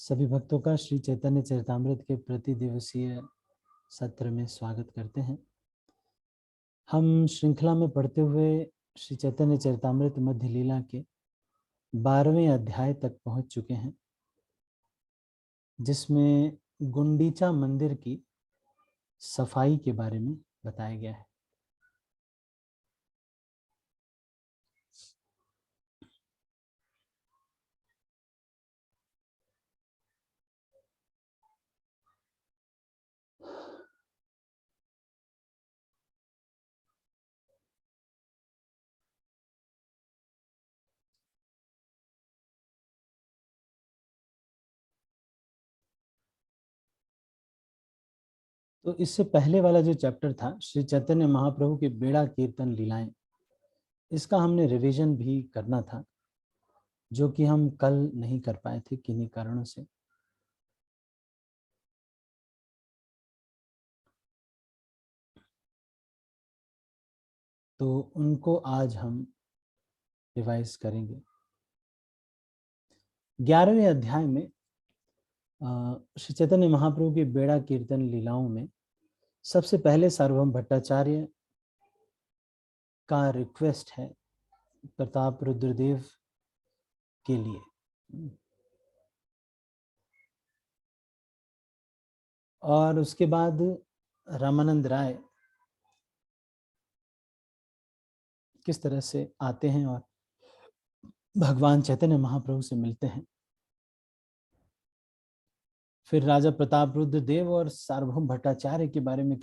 सभी भक्तों का श्री चैतन्य चरितामृत के प्रति दिवसीय सत्र में स्वागत करते हैं। हम श्रृंखला में पढ़ते हुए श्री चैतन्य चरितामृत मध्य लीला के 12वें अध्याय तक पहुंच चुके हैं, जिसमें गुंडीचा मंदिर की सफाई के बारे में बताया गया है। तो इससे पहले वाला जो चैप्टर था श्री चैतन्य महाप्रभु के बेड़ा कीर्तन लीलाएं, इसका हमने रिवीजन भी करना था, जो कि हम कल नहीं कर पाए थे किन्हीं कारणों से। तो उनको आज हम रिवाइज करेंगे। 11वें अध्याय में श्री चैतन्य महाप्रभु की बेड़ा कीर्तन लीलाओं में सबसे पहले सार्वभौम भट्टाचार्य का रिक्वेस्ट है प्रताप रुद्रदेव के लिए, और उसके बाद रामानंद राय किस तरह से आते हैं और भगवान चैतन्य महाप्रभु से मिलते हैं। फिर राजा प्रताप रुद्र देव और सार्वभौम भट्टाचार्य के बारे में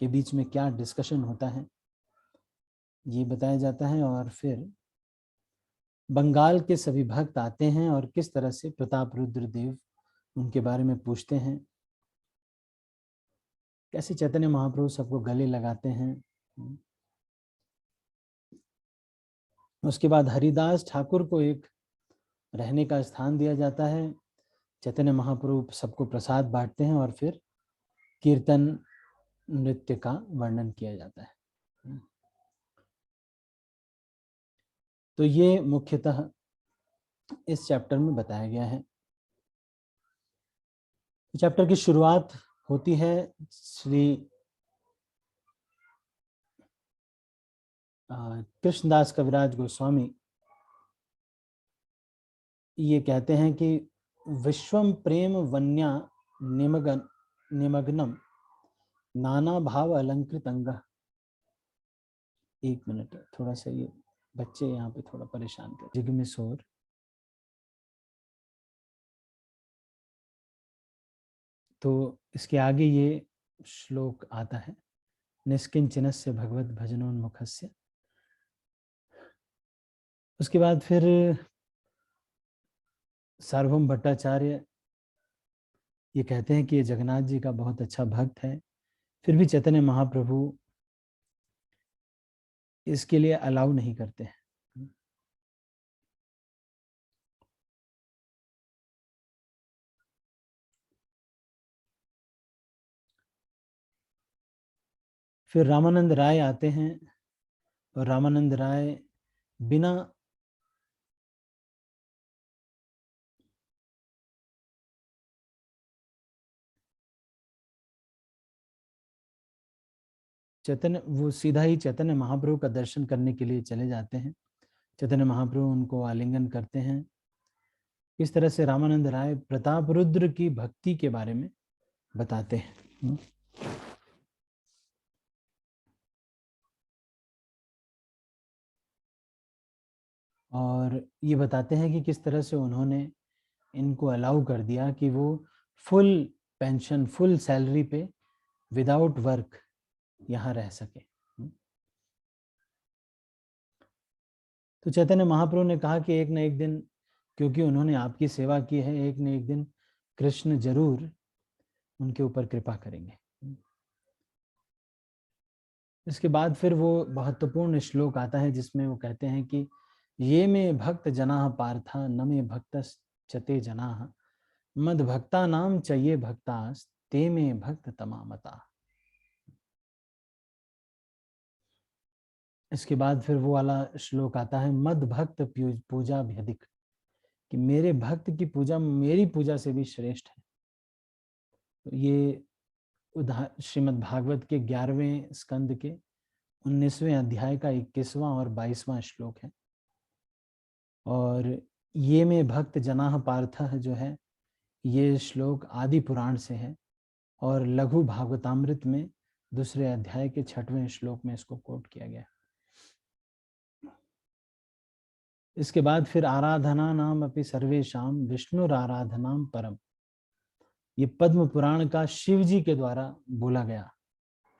के बीच में क्या डिस्कशन होता है, ये बताया जाता है। और फिर बंगाल के सभी भक्त आते हैं और किस तरह से प्रताप रुद्र देव उनके बारे में पूछते हैं, कैसे चैतन्य महाप्रभु सबको गले लगाते हैं। उसके बाद हरिदास ठाकुर को एक रहने का स्थान दिया जाता है, चैतन्य महाप्रभु सबको प्रसाद बांटते हैं और फिर कीर्तन नृत्य का वर्णन किया जाता है। तो ये मुख्यतः इस चैप्टर में बताया गया है। चैप्टर की शुरुआत होती है श्री कृष्णदास कविराज गोस्वामी ये कहते हैं कि विश्वम प्रेम वन्या निमग्नम नाना भाव अलंकृत अंग। एक मिनट, थोड़ा सा ये बच्चे यहाँ पे थोड़ा परेशान कर जिग्मे शोर। तो इसके आगे ये श्लोक आता है, निष्किंचनस्य भगवत भजनोन्मुखस्य। उसके बाद फिर सार्वभौम भट्टाचार्य ये कहते हैं कि ये जगन्नाथ जी का बहुत अच्छा भक्त है, फिर भी चैतन्य महाप्रभु इसके लिए अलाउ नहीं करते हैं। फिर रामानंद राय आते हैं और रामानंद राय बिना चैतन्य वो सीधा ही चैतन्य महाप्रभु का दर्शन करने के लिए चले जाते हैं। चैतन्य महाप्रभु उनको आलिंगन करते हैं। इस तरह से रामानंद राय प्रताप रुद्र की भक्ति के बारे में बताते हैं। और ये बताते हैं कि किस तरह से उन्होंने इनको अलाउ कर दिया कि वो फुल पेंशन, फुल सैलरी पे विदाउट वर्क यहाँ रह सके। तो चैतन्य महाप्रभु ने कहा कि एक न एक दिन, क्योंकि उन्होंने आपकी सेवा की है, एक न एक दिन कृष्ण जरूर उनके ऊपर कृपा करेंगे। इसके बाद फिर वो महत्वपूर्ण श्लोक आता है जिसमें वो कहते हैं कि ये में भक्त जना पार्था न में भक्त चते जना मद भक्ता नाम चाहिए भक्तास ते में भक्त तमामता। इसके बाद फिर वो वाला श्लोक आता है, मद भक्त पूजा भी अधिक, कि मेरे भक्त की पूजा मेरी पूजा से भी श्रेष्ठ है। तो ये श्रीमद् भागवत के 11वें स्कंद के 19वें अध्याय का 21वां और 22वां श्लोक है। और ये में भक्त जनाह पार्थः जो है, ये श्लोक आदि पुराण से है और लघु भागवतामृत में दूसरे अध्याय के 6वें श्लोक में इसको कोट किया गया। इसके बाद फिर आराधना नाम अपि सर्वेशाम विष्णुर आराधनाम परम, ये पद्म पुराण का शिव जी के द्वारा बोला गया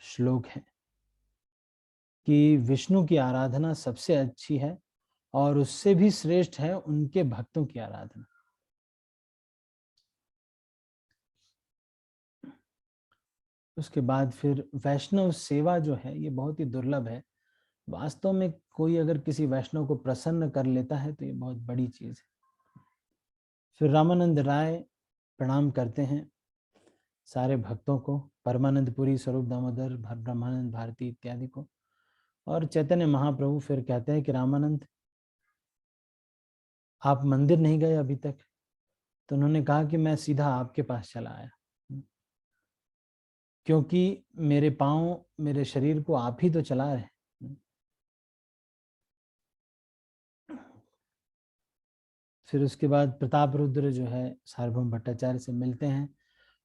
श्लोक है कि विष्णु की आराधना सबसे अच्छी है और उससे भी श्रेष्ठ है उनके भक्तों की आराधना। उसके बाद फिर वैष्णव सेवा जो है ये बहुत ही दुर्लभ है। वास्तव में कोई अगर किसी वैष्णव को प्रसन्न कर लेता है तो ये बहुत बड़ी चीज है। फिर रामानंद राय प्रणाम करते हैं सारे भक्तों को, परमानंद पुरी, स्वरूप दामोदर, ब्रह्मानंद भारती इत्यादि को। और चैतन्य महाप्रभु फिर कहते हैं कि रामानंद आप मंदिर नहीं गए अभी तक? तो उन्होंने कहा कि मैं सीधा आपके पास चला आया, क्योंकि मेरे पांव मेरे शरीर को आप ही तो चला रहे हैं। फिर उसके बाद प्रताप रुद्र जो है सार्वभौम भट्टाचार्य से मिलते हैं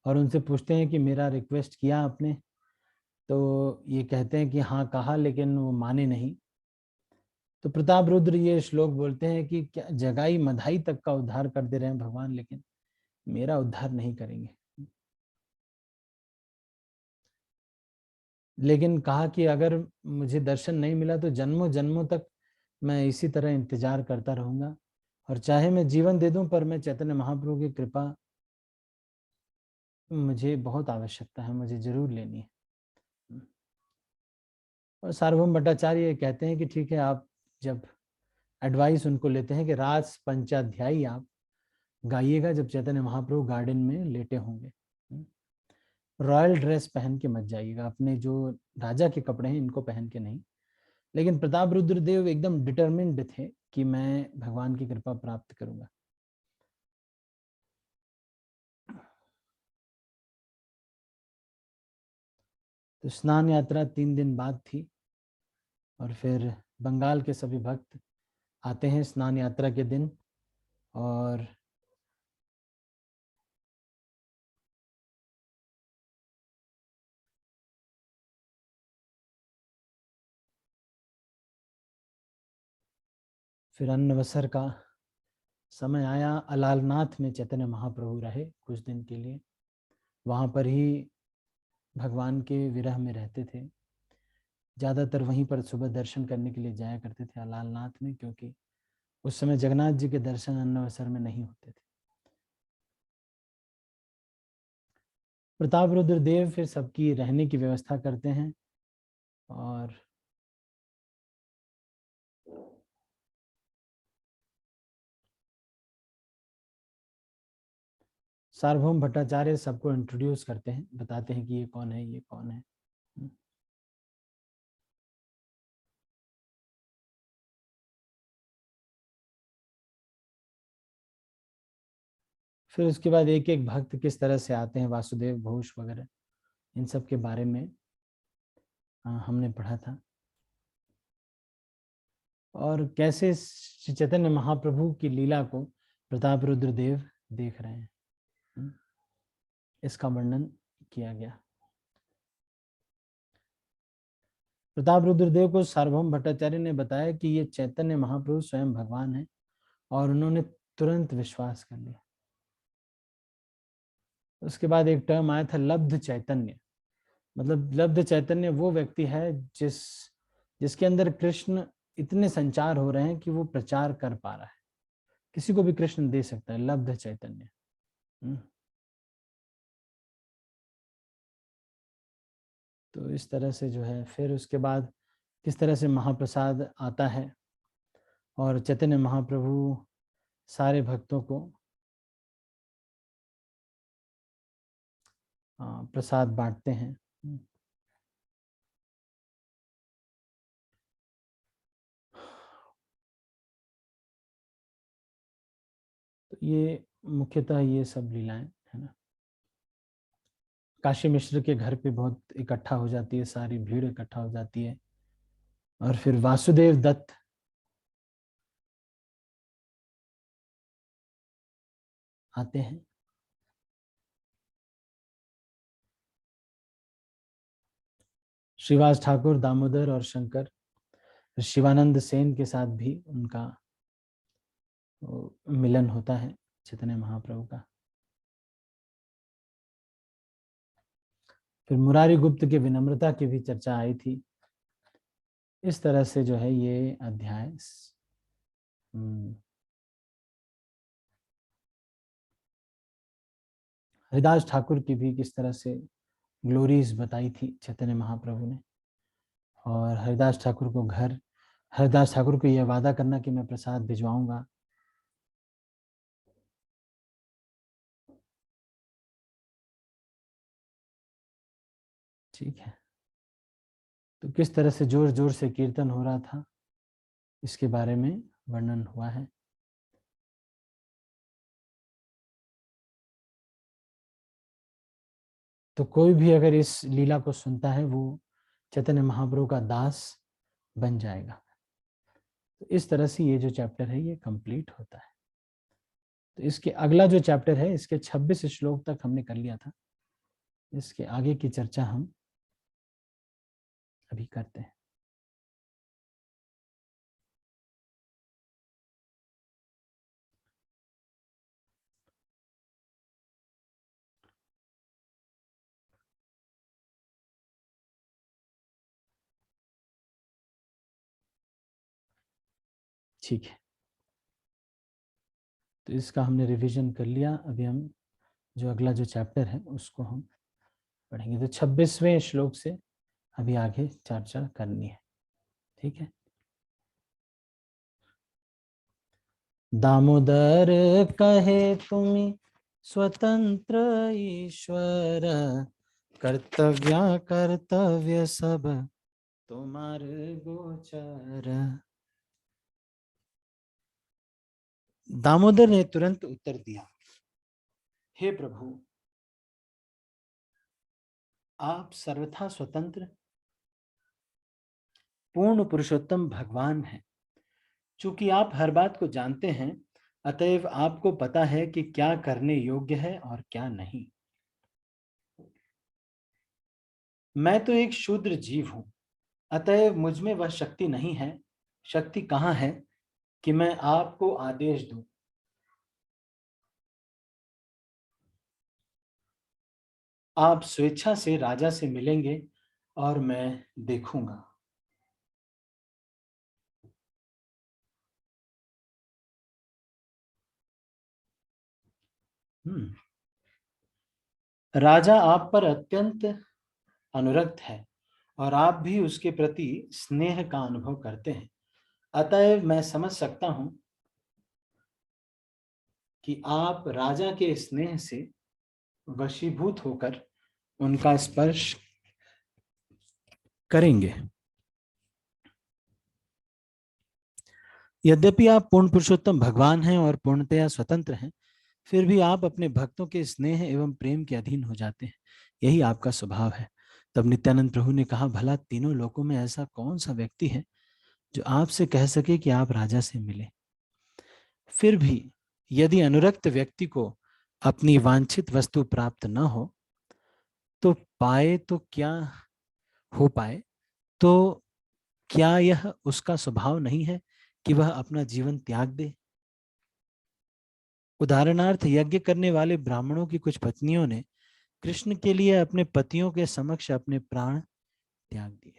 और उनसे पूछते हैं कि मेरा रिक्वेस्ट किया आपने? तो ये कहते हैं कि हाँ कहा, लेकिन वो माने नहीं। तो प्रताप रुद्र ये श्लोक बोलते हैं कि क्या जगाई मधाई तक का उद्धार कर दे रहे हैं भगवान, लेकिन मेरा उद्धार नहीं करेंगे। लेकिन कहा कि अगर मुझे दर्शन नहीं मिला तो जन्मों जन्मों तक मैं इसी तरह इंतजार करता रहूंगा, और चाहे मैं जीवन दे दूं पर मैं चैतन्य महाप्रभु की कृपा मुझे बहुत आवश्यकता है, मुझे जरूर लेनी है। और सार्वभौम भट्टाचार्य कहते हैं कि ठीक है, आप जब एडवाइस उनको लेते हैं कि रास पंचाध्यायी आप गाइएगा जब चैतन्य महाप्रभु गार्डन में लेटे होंगे। रॉयल ड्रेस पहन के मत जाइएगा, अपने जो राजा के कपड़े हैं इनको पहन के नहीं। लेकिन प्रताप रुद्रदेव एकदम डिटरमिन्ड थे कि मैं भगवान की कृपा प्राप्त करूंगा। तो स्नान यात्रा 3 दिन बाद थी और फिर बंगाल के सभी भक्त आते हैं स्नान यात्रा के दिन। और फिर अन्नवसर का समय आया। अलालनाथ में चैतन्य महाप्रभु रहे कुछ दिन के लिए, वहां पर ही भगवान के विरह में रहते थे। ज़्यादातर वहीं पर सुबह दर्शन करने के लिए जाया करते थे अलालनाथ में, क्योंकि उस समय जगन्नाथ जी के दर्शन अन्नवसर में नहीं होते थे। प्रताप रुद्र देव फिर सबकी रहने की व्यवस्था करते हैं और सार्वभौम भट्टाचार्य सबको इंट्रोड्यूस करते हैं, बताते हैं कि ये कौन है, ये कौन है। फिर उसके बाद एक एक भक्त किस तरह से आते हैं, वासुदेव घोष वगैरह, इन सब के बारे में हमने पढ़ा था। और कैसे श्री चैतन्य महाप्रभु की लीला को प्रताप रुद्र देव देख रहे हैं, इसका वर्णन किया गया। प्रताप रुद्रदेव को सार्वभौम भट्टाचार्य ने बताया कि ये चैतन्य महाप्रभु स्वयं भगवान है, और उन्होंने तुरंत विश्वास कर लिया। उसके बाद एक टर्म आया था लब्ध चैतन्य। मतलब लब्ध चैतन्य वो व्यक्ति है जिसके अंदर कृष्ण इतने संचार हो रहे हैं कि वो प्रचार कर पा रहा है, किसी को भी कृष्ण दे सकता है, लब्ध चैतन्य। तो इस तरह से जो है, फिर उसके बाद किस तरह से महाप्रसाद आता है और चैतन्य महाप्रभु सारे भक्तों को प्रसाद बांटते हैं। तो ये मुख्यतः ये सब लीलाएं है ना। काशी मिश्र के घर पे बहुत इकट्ठा हो जाती है, सारी भीड़ इकट्ठा हो जाती है, और फिर वासुदेव दत्त आते हैं। श्रीवास ठाकुर, दामोदर और शंकर, शिवानंद सेन के साथ भी उनका मिलन होता है चैतन्य महाप्रभु का। फिर मुरारी गुप्त के विनम्रता की भी चर्चा आई थी। इस तरह से जो है ये अध्याय हरिदास ठाकुर की भी किस तरह से ग्लोरीज बताई थी चैतन्य महाप्रभु ने। और हरिदास ठाकुर को यह वादा करना कि मैं प्रसाद भिजवाऊंगा। ठीक है, तो किस तरह से जोर जोर से कीर्तन हो रहा था इसके बारे में वर्णन हुआ है। तो कोई भी अगर इस लीला को सुनता है वो चैतन्य महाप्रभु का दास बन जाएगा। तो इस तरह से ये जो चैप्टर है ये कंप्लीट होता है। तो इसके अगला जो चैप्टर है इसके 26 श्लोक तक हमने कर लिया था। इसके आगे की चर्चा हम अभी करते हैं। ठीक है, तो इसका हमने रिवीजन कर लिया। अभी हम जो अगला जो चैप्टर है उसको हम पढ़ेंगे। तो 26वें श्लोक से अभी आगे चर्चा करनी है। ठीक है। दामोदर कहे तुम स्वतंत्र ईश्वर, कर्तव्य सब तुम्हार गोचर। दामोदर ने तुरंत उत्तर दिया, हे प्रभु, आप सर्वथा स्वतंत्र पूर्ण पुरुषोत्तम भगवान हैं। चूंकि आप हर बात को जानते हैं, अतएव आपको पता है कि क्या करने योग्य है और क्या नहीं। मैं तो एक शूद्र जीव हूं, अतएव मुझ में वह शक्ति नहीं है। शक्ति कहाँ है कि मैं आपको आदेश दूं। आप स्वेच्छा से राजा से मिलेंगे और मैं देखूंगा। राजा आप पर अत्यंत अनुरक्त है और आप भी उसके प्रति स्नेह का अनुभव करते हैं। अतएव मैं समझ सकता हूं कि आप राजा के स्नेह से वशीभूत होकर उनका स्पर्श करेंगे। यद्यपि आप पूर्ण पुरुषोत्तम भगवान हैं और पूर्णतया स्वतंत्र हैं, फिर भी आप अपने भक्तों के स्नेह एवं प्रेम के अधीन हो जाते हैं। यही आपका स्वभाव है। तब नित्यानंद प्रभु ने कहा, भला तीनों लोकों में ऐसा कौन सा व्यक्ति है जो आपसे कह सके कि आप राजा से मिले। फिर भी यदि अनुरक्त व्यक्ति को अपनी वांछित वस्तु प्राप्त न हो तो पाए तो क्या हो पाए, तो क्या यह उसका स्वभाव नहीं है कि वह अपना जीवन त्याग दे। उदाहरणार्थ, यज्ञ करने वाले ब्राह्मणों की कुछ पत्नियों ने कृष्ण के लिए अपने पतियों के समक्ष अपने प्राण त्याग दिए।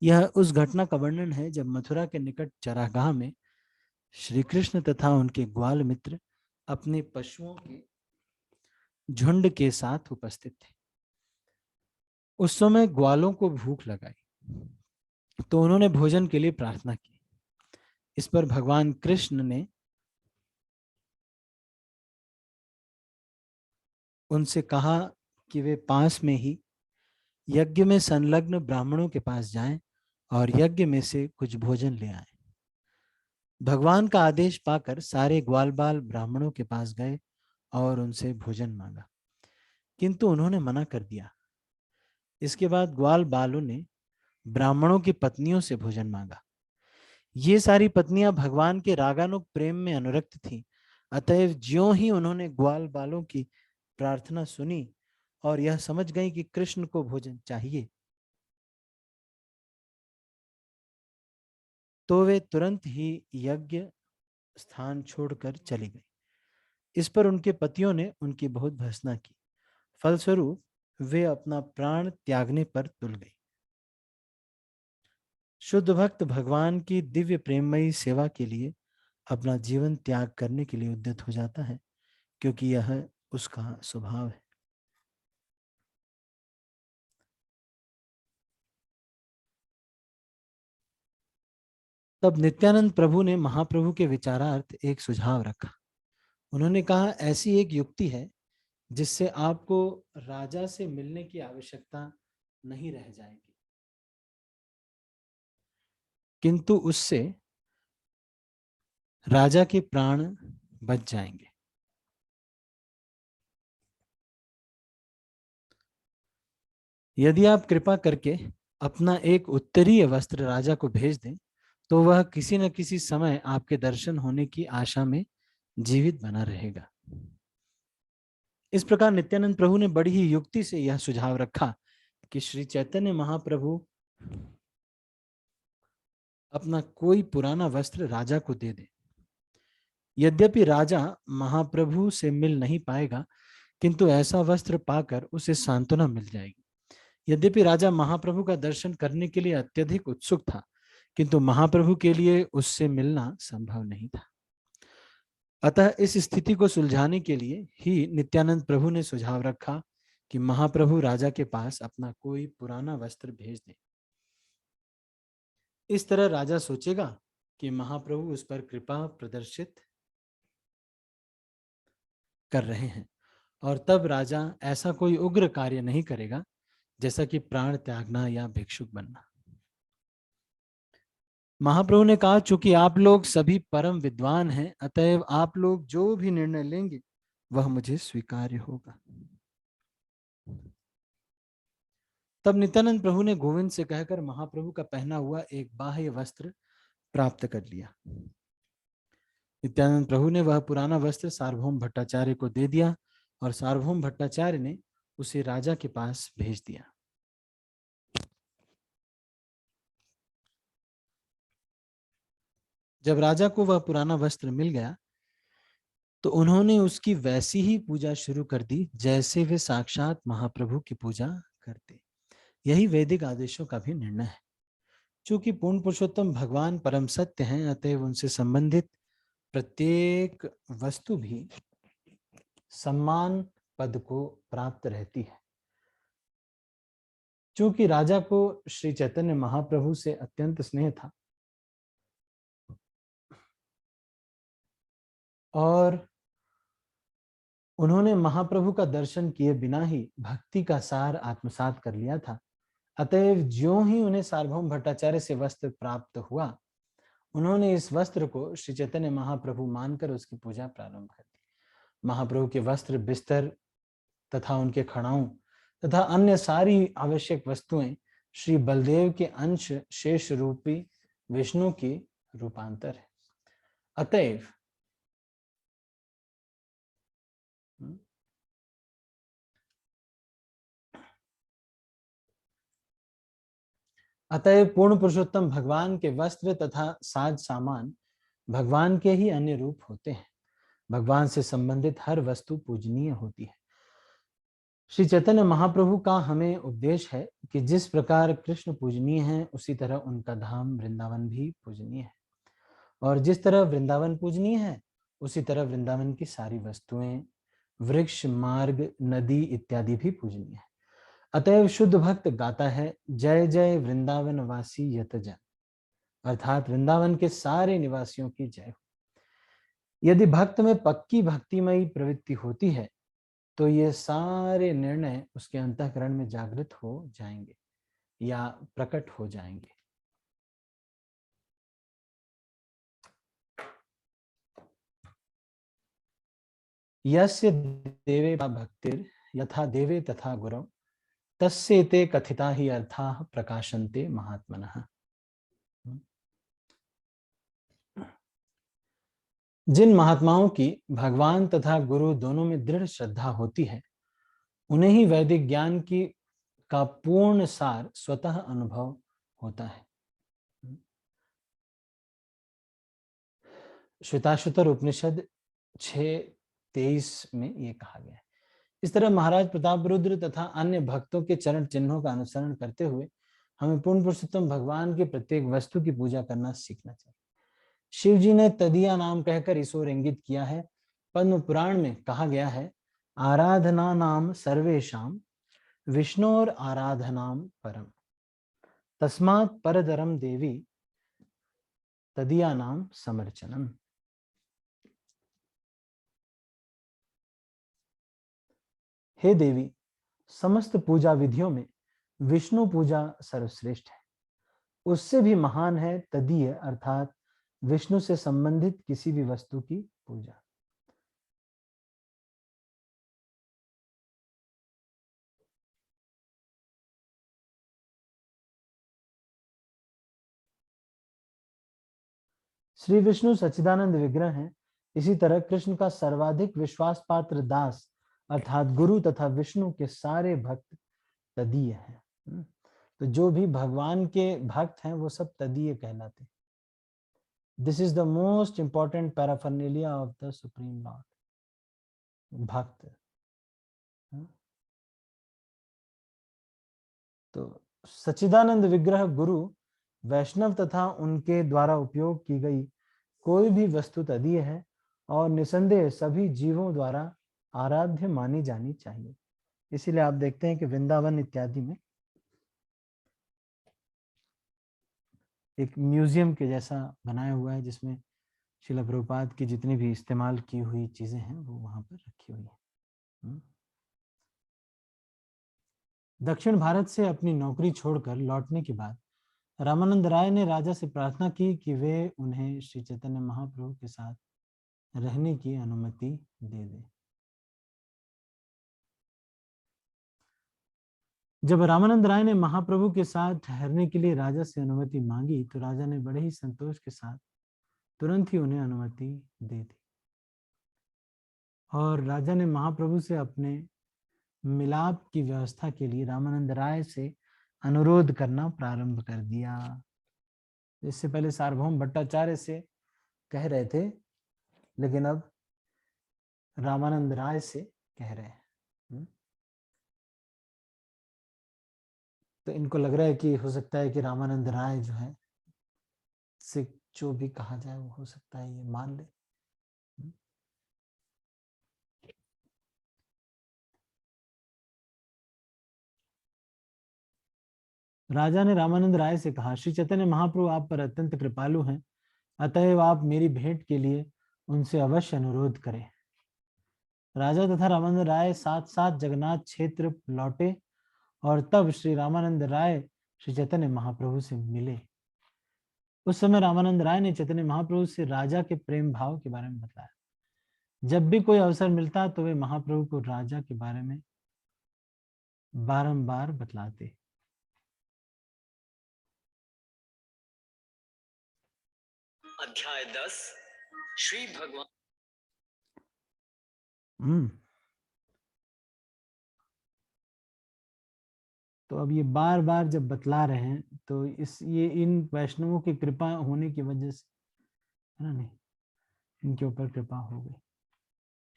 यह उस घटना का वर्णन है जब मथुरा के निकट चरागाह में श्री कृष्ण तथा उनके ग्वाल मित्र अपने पशुओं के झुंड के साथ उपस्थित थे। उस समय ग्वालों को भूख लगाई तो उन्होंने भोजन के लिए प्रार्थना की। इस पर भगवान कृष्ण ने उनसे कहा कि वे पास में ही यज्ञ में संलग्न ब्राह्मणों के पास जाएं और यज्ञ में से कुछ भोजन ले आए। भगवान का आदेश पाकर सारे ग्वाल बाल ब्राह्मणों के पास गए और उनसे भोजन मांगा, किंतु उन्होंने मना कर दिया। इसके बाद ग्वाल बालों ने ब्राह्मणों की पत्नियों से भोजन मांगा। ये सारी पत्नियां भगवान के रागानुग प्रेम में अनुरक्त थीं। अतएव ज्यों ही उन्होंने ग्वाल बालों की प्रार्थना सुनी और यह समझ गई कि कृष्ण को भोजन चाहिए, तो वे तुरंत ही यज्ञ स्थान छोड़कर चली गई। इस पर उनके पतियों ने उनकी बहुत भर्त्सना की। फलस्वरूप वे अपना प्राण त्यागने पर तुल गई। शुद्ध भक्त भगवान की दिव्य प्रेममयी सेवा के लिए अपना जीवन त्याग करने के लिए उद्यत हो जाता है, क्योंकि यह उसका स्वभाव है। तब नित्यानंद प्रभु ने महाप्रभु के विचारार्थ एक सुझाव रखा। उन्होंने कहा, ऐसी एक युक्ति है जिससे आपको राजा से मिलने की आवश्यकता नहीं रह जाएगी, किंतु उससे राजा के प्राण बच जाएंगे। यदि आप कृपा करके अपना एक उत्तरीय वस्त्र राजा को भेज दें, तो वह किसी न किसी समय आपके दर्शन होने की आशा में जीवित बना रहेगा। इस प्रकार नित्यानंद प्रभु ने बड़ी ही युक्ति से यह सुझाव रखा कि श्री चैतन्य महाप्रभु अपना कोई पुराना वस्त्र राजा को दे दे। यद्यपि राजा महाप्रभु से मिल नहीं पाएगा, किंतु ऐसा वस्त्र पाकर उसे सांत्वना मिल जाएगी। यद्यपि राजा महाप्रभु का दर्शन करने के लिए अत्यधिक उत्सुक था, किंतु महाप्रभु के लिए उससे मिलना संभव नहीं था। अतः इस स्थिति को सुलझाने के लिए ही नित्यानंद प्रभु ने सुझाव रखा कि महाप्रभु राजा के पास अपना कोई पुराना वस्त्र भेज दें। इस तरह राजा सोचेगा कि महाप्रभु उस पर कृपा प्रदर्शित कर रहे हैं, और तब राजा ऐसा कोई उग्र कार्य नहीं करेगा जैसा कि प्राण त्यागना या भिक्षुक बनना। महाप्रभु ने कहा, चूंकि आप लोग सभी परम विद्वान हैं, अतएव आप लोग जो भी निर्णय लेंगे वह मुझे स्वीकार्य होगा। तब नित्यानंद प्रभु ने गोविंद से कहकर महाप्रभु का पहना हुआ एक बाह्य वस्त्र प्राप्त कर लिया। नित्यानंद प्रभु ने वह पुराना वस्त्र सार्वभौम भट्टाचार्य को दे दिया और सार्वभौम भट्टाचार्य ने उसे राजा के पास भेज दिया। जब राजा को वह पुराना वस्त्र मिल गया, तो उन्होंने उसकी वैसी ही पूजा शुरू कर दी जैसे वे साक्षात महाप्रभु की पूजा करते। यही वैदिक आदेशों का भी निर्णय है। चूंकि पूर्ण पुरुषोत्तम भगवान परम सत्य हैं, अतएव उनसे संबंधित प्रत्येक वस्तु भी सम्मान पद को प्राप्त रहती है। चूंकि राजा को श्री चैतन्य महाप्रभु से अत्यंत स्नेह था और उन्होंने महाप्रभु का दर्शन किए बिना ही भक्ति का सार आत्मसात कर लिया था, अतएव ज्यों ही उन्हें सार्वभौम भट्टाचार्य से वस्त्र प्राप्त हुआ, उन्होंने इस वस्त्र को श्री चैतन्य महाप्रभु मानकर उसकी पूजा प्रारंभ कर दी। महाप्रभु के वस्त्र, बिस्तर तथा उनके खड़ाऊं तथा अन्य सारी आवश्यक वस्तुएं श्री बलदेव के अंश शेष रूपी विष्णु की रूपांतर है। अतएव पूर्ण पुरुषोत्तम भगवान के वस्त्र तथा साज सामान भगवान के ही अन्य रूप होते हैं। भगवान से संबंधित हर वस्तु पूजनीय होती है। श्री चैतन्य महाप्रभु का हमें उपदेश है कि जिस प्रकार कृष्ण पूजनीय है, उसी तरह उनका धाम वृंदावन भी पूजनीय है, और जिस तरह वृंदावन पूजनीय है, उसी तरह वृंदावन की सारी वस्तुएं, वृक्ष, मार्ग, नदी इत्यादि भी पूजनीय है। अतएव शुद्ध भक्त गाता है, जय जय वृंदावन वासी यत जन, अर्थात वृंदावन के सारे निवासियों की जय हो। यदि भक्त में पक्की भक्तिमयी प्रवृत्ति होती है, तो ये सारे निर्णय उसके अंतःकरण में जागृत हो जाएंगे या प्रकट हो जाएंगे। यस्य देवे भक्तिर् यथा देवे तथा गुरौ तस्य ते कथिता ही अर्थाः प्रकाशन्ते महात्मनः। जिन महात्माओं की भगवान तथा गुरु दोनों में दृढ़ श्रद्धा होती है, उन्हें ही वैदिक ज्ञान की का पूर्ण सार स्वतः अनुभव होता है। श्वेताश्वतर उपनिषद 6:23 में ये कहा गया है। इस तरह महाराज प्रताप रुद्र तथा अन्य भक्तों के चरण चिन्हों का अनुसरण करते हुए हमें पूर्ण पुरुषोत्तम भगवान के प्रत्येक वस्तु की पूजा करना सीखना चाहिए। शिव जी ने तदिया नाम कहकर इस ओर इंगित किया है। पद्म पुराण में कहा गया है, आराधना नाम सर्वेशाम विष्णोर आराधनाम परम तस्मात् परदरम देवी तदिया नाम समर्चनम। हे देवी, समस्त पूजा विधियों में विष्णु पूजा सर्वश्रेष्ठ है। उससे भी महान है तदीय अर्थात विष्णु से संबंधित किसी भी वस्तु की पूजा। श्री विष्णु सच्चिदानंद विग्रह हैं। इसी तरह कृष्ण का सर्वाधिक विश्वास पात्र दास अर्थात गुरु तथा विष्णु के सारे भक्त तदीय हैं। तो जो भी भगवान के भक्त हैं वो सब तदीय कहलाते हैं। This is the most important paraphernalia of the supreme Lord, भक्त। तो सच्चिदानंद विग्रह गुरु वैष्णव तथा उनके द्वारा उपयोग की गई कोई भी वस्तु तदीय है और निसंदेह सभी जीवों द्वारा आराध्य मानी जानी चाहिए। इसीलिए आप देखते हैं कि वृंदावन इत्यादि में एक म्यूजियम के जैसा बनाया हुआ है जिसमें श्रील प्रभुपाद की जितनी भी इस्तेमाल की हुई चीजें हैं वो वहां पर रखी हुई है। दक्षिण भारत से अपनी नौकरी छोड़कर लौटने के बाद रामानंद राय ने राजा से प्रार्थना की कि वे उन्हें श्री चैतन्य महाप्रभु के साथ रहने की अनुमति दे दे। जब रामानंद राय ने महाप्रभु के साथ ठहरने के लिए राजा से अनुमति मांगी तो राजा ने बड़े ही संतोष के साथ तुरंत ही उन्हें अनुमति दे दी और राजा ने महाप्रभु से अपने मिलाप की व्यवस्था के लिए रामानंद राय से अनुरोध करना प्रारंभ कर दिया। इससे पहले सार्वभौम भट्टाचार्य से कह रहे थे, लेकिन अब रामानंद राय से कह रहे हैं। तो इनको लग रहा है कि हो सकता है कि रामानंद राय जो है से जो भी कहा जाए वो हो सकता है ये मान ले। राजा ने रामानंद राय से कहा, श्री चैतन्य महाप्रभु आप पर अत्यंत कृपालु हैं, अतएव आप मेरी भेंट के लिए उनसे अवश्य अनुरोध करें। राजा तथा रामानंद राय साथ साथ जगन्नाथ क्षेत्र लौटे और तब श्री रामानंद राय श्री चैतन्य महाप्रभु से मिले। उस समय रामानंद राय ने चैतन्य महाप्रभु से राजा के प्रेम भाव के बारे में बताया। जब भी कोई अवसर मिलता तो वे महाप्रभु को राजा के बारे में बारंबार बतलाते। अध्याय 10 श्री भगवान। तो अब ये बार बार जब बतला रहे हैं तो ये इन वैष्णवों की कृपा होने की वजह से है ना, नहीं इनके ऊपर कृपा हो गई।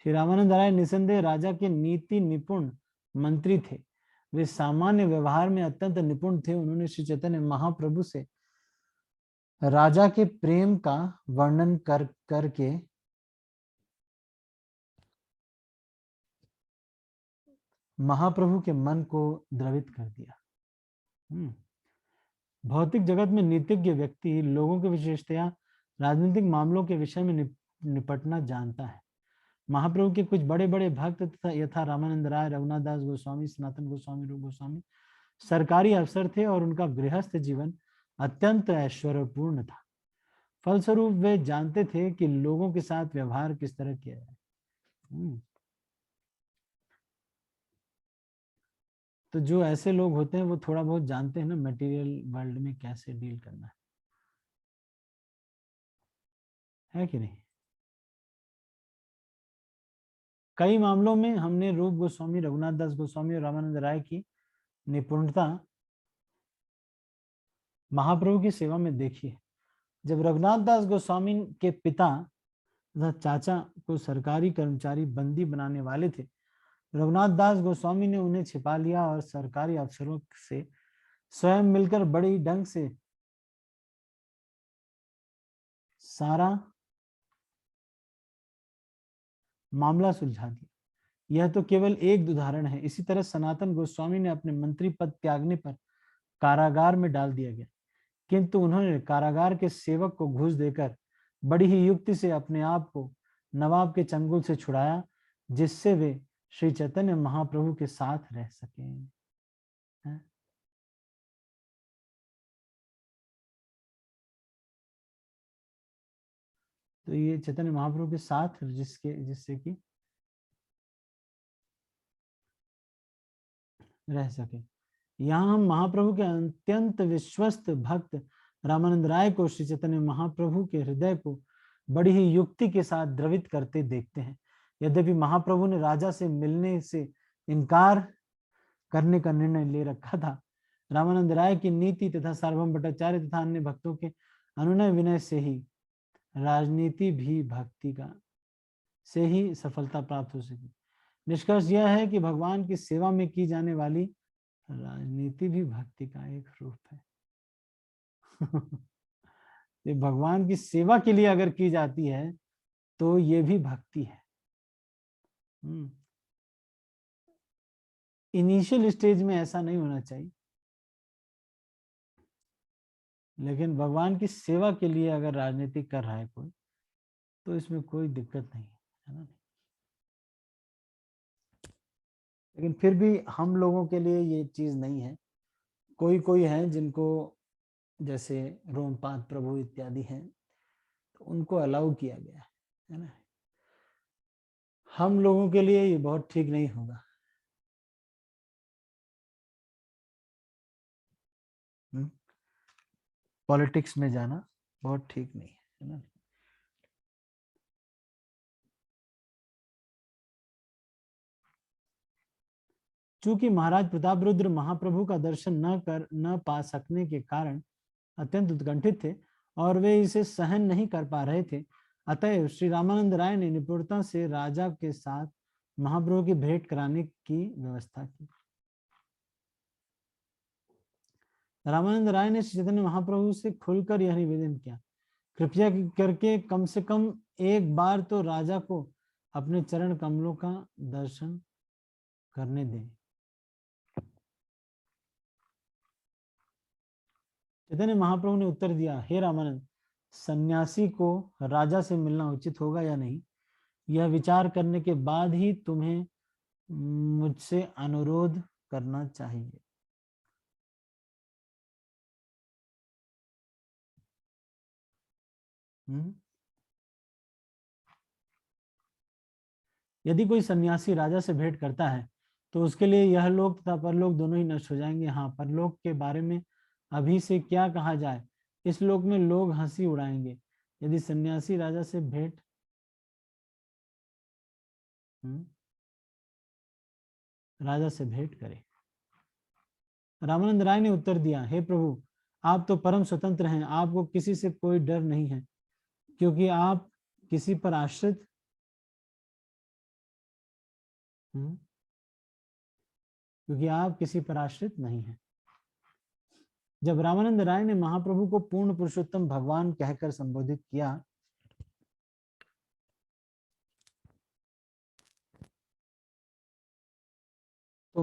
श्री रामानंद राय निसंदेह राजा के नीति निपुण मंत्री थे। वे सामान्य व्यवहार में अत्यंत निपुण थे। उन्होंने श्री चैतन्य महाप्रभु से राजा के प्रेम का वर्णन करके महाप्रभु के मन को द्रवित कर दिया। भौतिक जगत में नीतिज्ञ व्यक्ति लोगों की विशेषतया राजनीतिक मामलों के विषय में निपटना जानता है। महाप्रभु के कुछ बड़े बड़े भक्त तथा यथा रामानंद राय, रघुनाथ दास गोस्वामी, सनातन गोस्वामी, रूप गोस्वामी सरकारी अफसर थे और उनका गृहस्थ जीवन अत्यंत ऐश्वर्यपूर्ण था। फलस्वरूप वे जानते थे कि लोगों के साथ व्यवहार किस तरह किया जाए। तो जो ऐसे लोग होते हैं वो थोड़ा बहुत जानते हैं ना मटेरियल वर्ल्ड में कैसे डील करना है कि नहीं। कई मामलों में हमने रूप गोस्वामी, रघुनाथ दास गोस्वामी और रामानंद राय की निपुणता महाप्रभु की सेवा में देखी है। जब रघुनाथ दास गोस्वामी के पिता तथा चाचा को सरकारी कर्मचारी बंदी बनाने वाले थे, रघुनाथ दास गोस्वामी ने उन्हें छिपा लिया और सरकारी अफसरों से स्वयं मिलकर बड़ी ढंग से सारा मामला सुलझा दिया। यह तो केवल एक उदाहरण है। इसी तरह सनातन गोस्वामी ने अपने मंत्री पद त्यागने पर कारागार में डाल दिया गया, किंतु उन्होंने कारागार के सेवक को घूस देकर बड़ी ही युक्ति से अपने आप को नवाब के चंगुल से छुड़ाया, जिससे वे श्री चैतन्य महाप्रभु के साथ रह सके। तो ये चैतन्य महाप्रभु के साथ जिससे कि रह सके। यहाँ हम महाप्रभु के अत्यंत विश्वस्त भक्त रामानंद राय को श्री चैतन्य महाप्रभु के हृदय को बड़ी ही युक्ति के साथ द्रवित करते देखते हैं। यद्यपि महाप्रभु ने राजा से मिलने से इनकार करने का निर्णय ले रखा था, रामानंद राय की नीति तथा सार्वभौम भट्टाचार्य तथा अन्य भक्तों के अनुनय विनय से ही राजनीति भी भक्ति का से ही सफलता प्राप्त हो सकी। निष्कर्ष यह है कि भगवान की सेवा में की जाने वाली राजनीति भी भक्ति का एक रूप है। ये भगवान की सेवा के लिए अगर की जाती है तो ये भी भक्ति है। इनिशियल स्टेज में ऐसा नहीं होना चाहिए, लेकिन भगवान की सेवा के लिए अगर राजनीति कर रहा है कोई, तो इसमें कोई दिक्कत नहीं है ना। लेकिन फिर भी हम लोगों के लिए ये चीज नहीं है। कोई कोई है जिनको, जैसे रोमपाद प्रभु इत्यादि हैं, तो उनको अलाउ किया गया है ना। हम लोगों के लिए ये बहुत ठीक नहीं होगा। पॉलिटिक्स में जाना बहुत ठीक नहीं है ना। चूंकि महाराज प्रताप रुद्र महाप्रभु का दर्शन न पा सकने के कारण अत्यंत उत्कंठित थे और वे इसे सहन नहीं कर पा रहे थे, अतएव श्री रामानंद राय ने निपुणता से राजा के साथ महाप्रभु की भेंट कराने की व्यवस्था की। रामानंद राय ने श्री चैतन्य महाप्रभु से खुलकर यह निवेदन किया, कृपया करके कम से कम एक बार तो राजा को अपने चरण कमलों का दर्शन करने दें। चैतन्य महाप्रभु ने उत्तर दिया, हे रामानंद, सन्यासी को राजा से मिलना उचित होगा या नहीं, यह विचार करने के बाद ही तुम्हें मुझसे अनुरोध करना चाहिए। यदि कोई सन्यासी राजा से भेंट करता है तो उसके लिए यह लोक तथा परलोक दोनों ही नष्ट हो जाएंगे। हाँ, परलोक के बारे में अभी से क्या कहा जाए, इस लोक में लोग हंसी उड़ाएंगे। यदि सन्यासी राजा से भेंट करे। रामानंद राय ने उत्तर दिया, हे प्रभु, आप तो परम स्वतंत्र हैं, आपको किसी से कोई डर नहीं है, क्योंकि आप किसी पर आश्रित नहीं है। जब रामानंद राय ने महाप्रभु को पूर्ण पुरुषोत्तम भगवान कहकर संबोधित किया, तो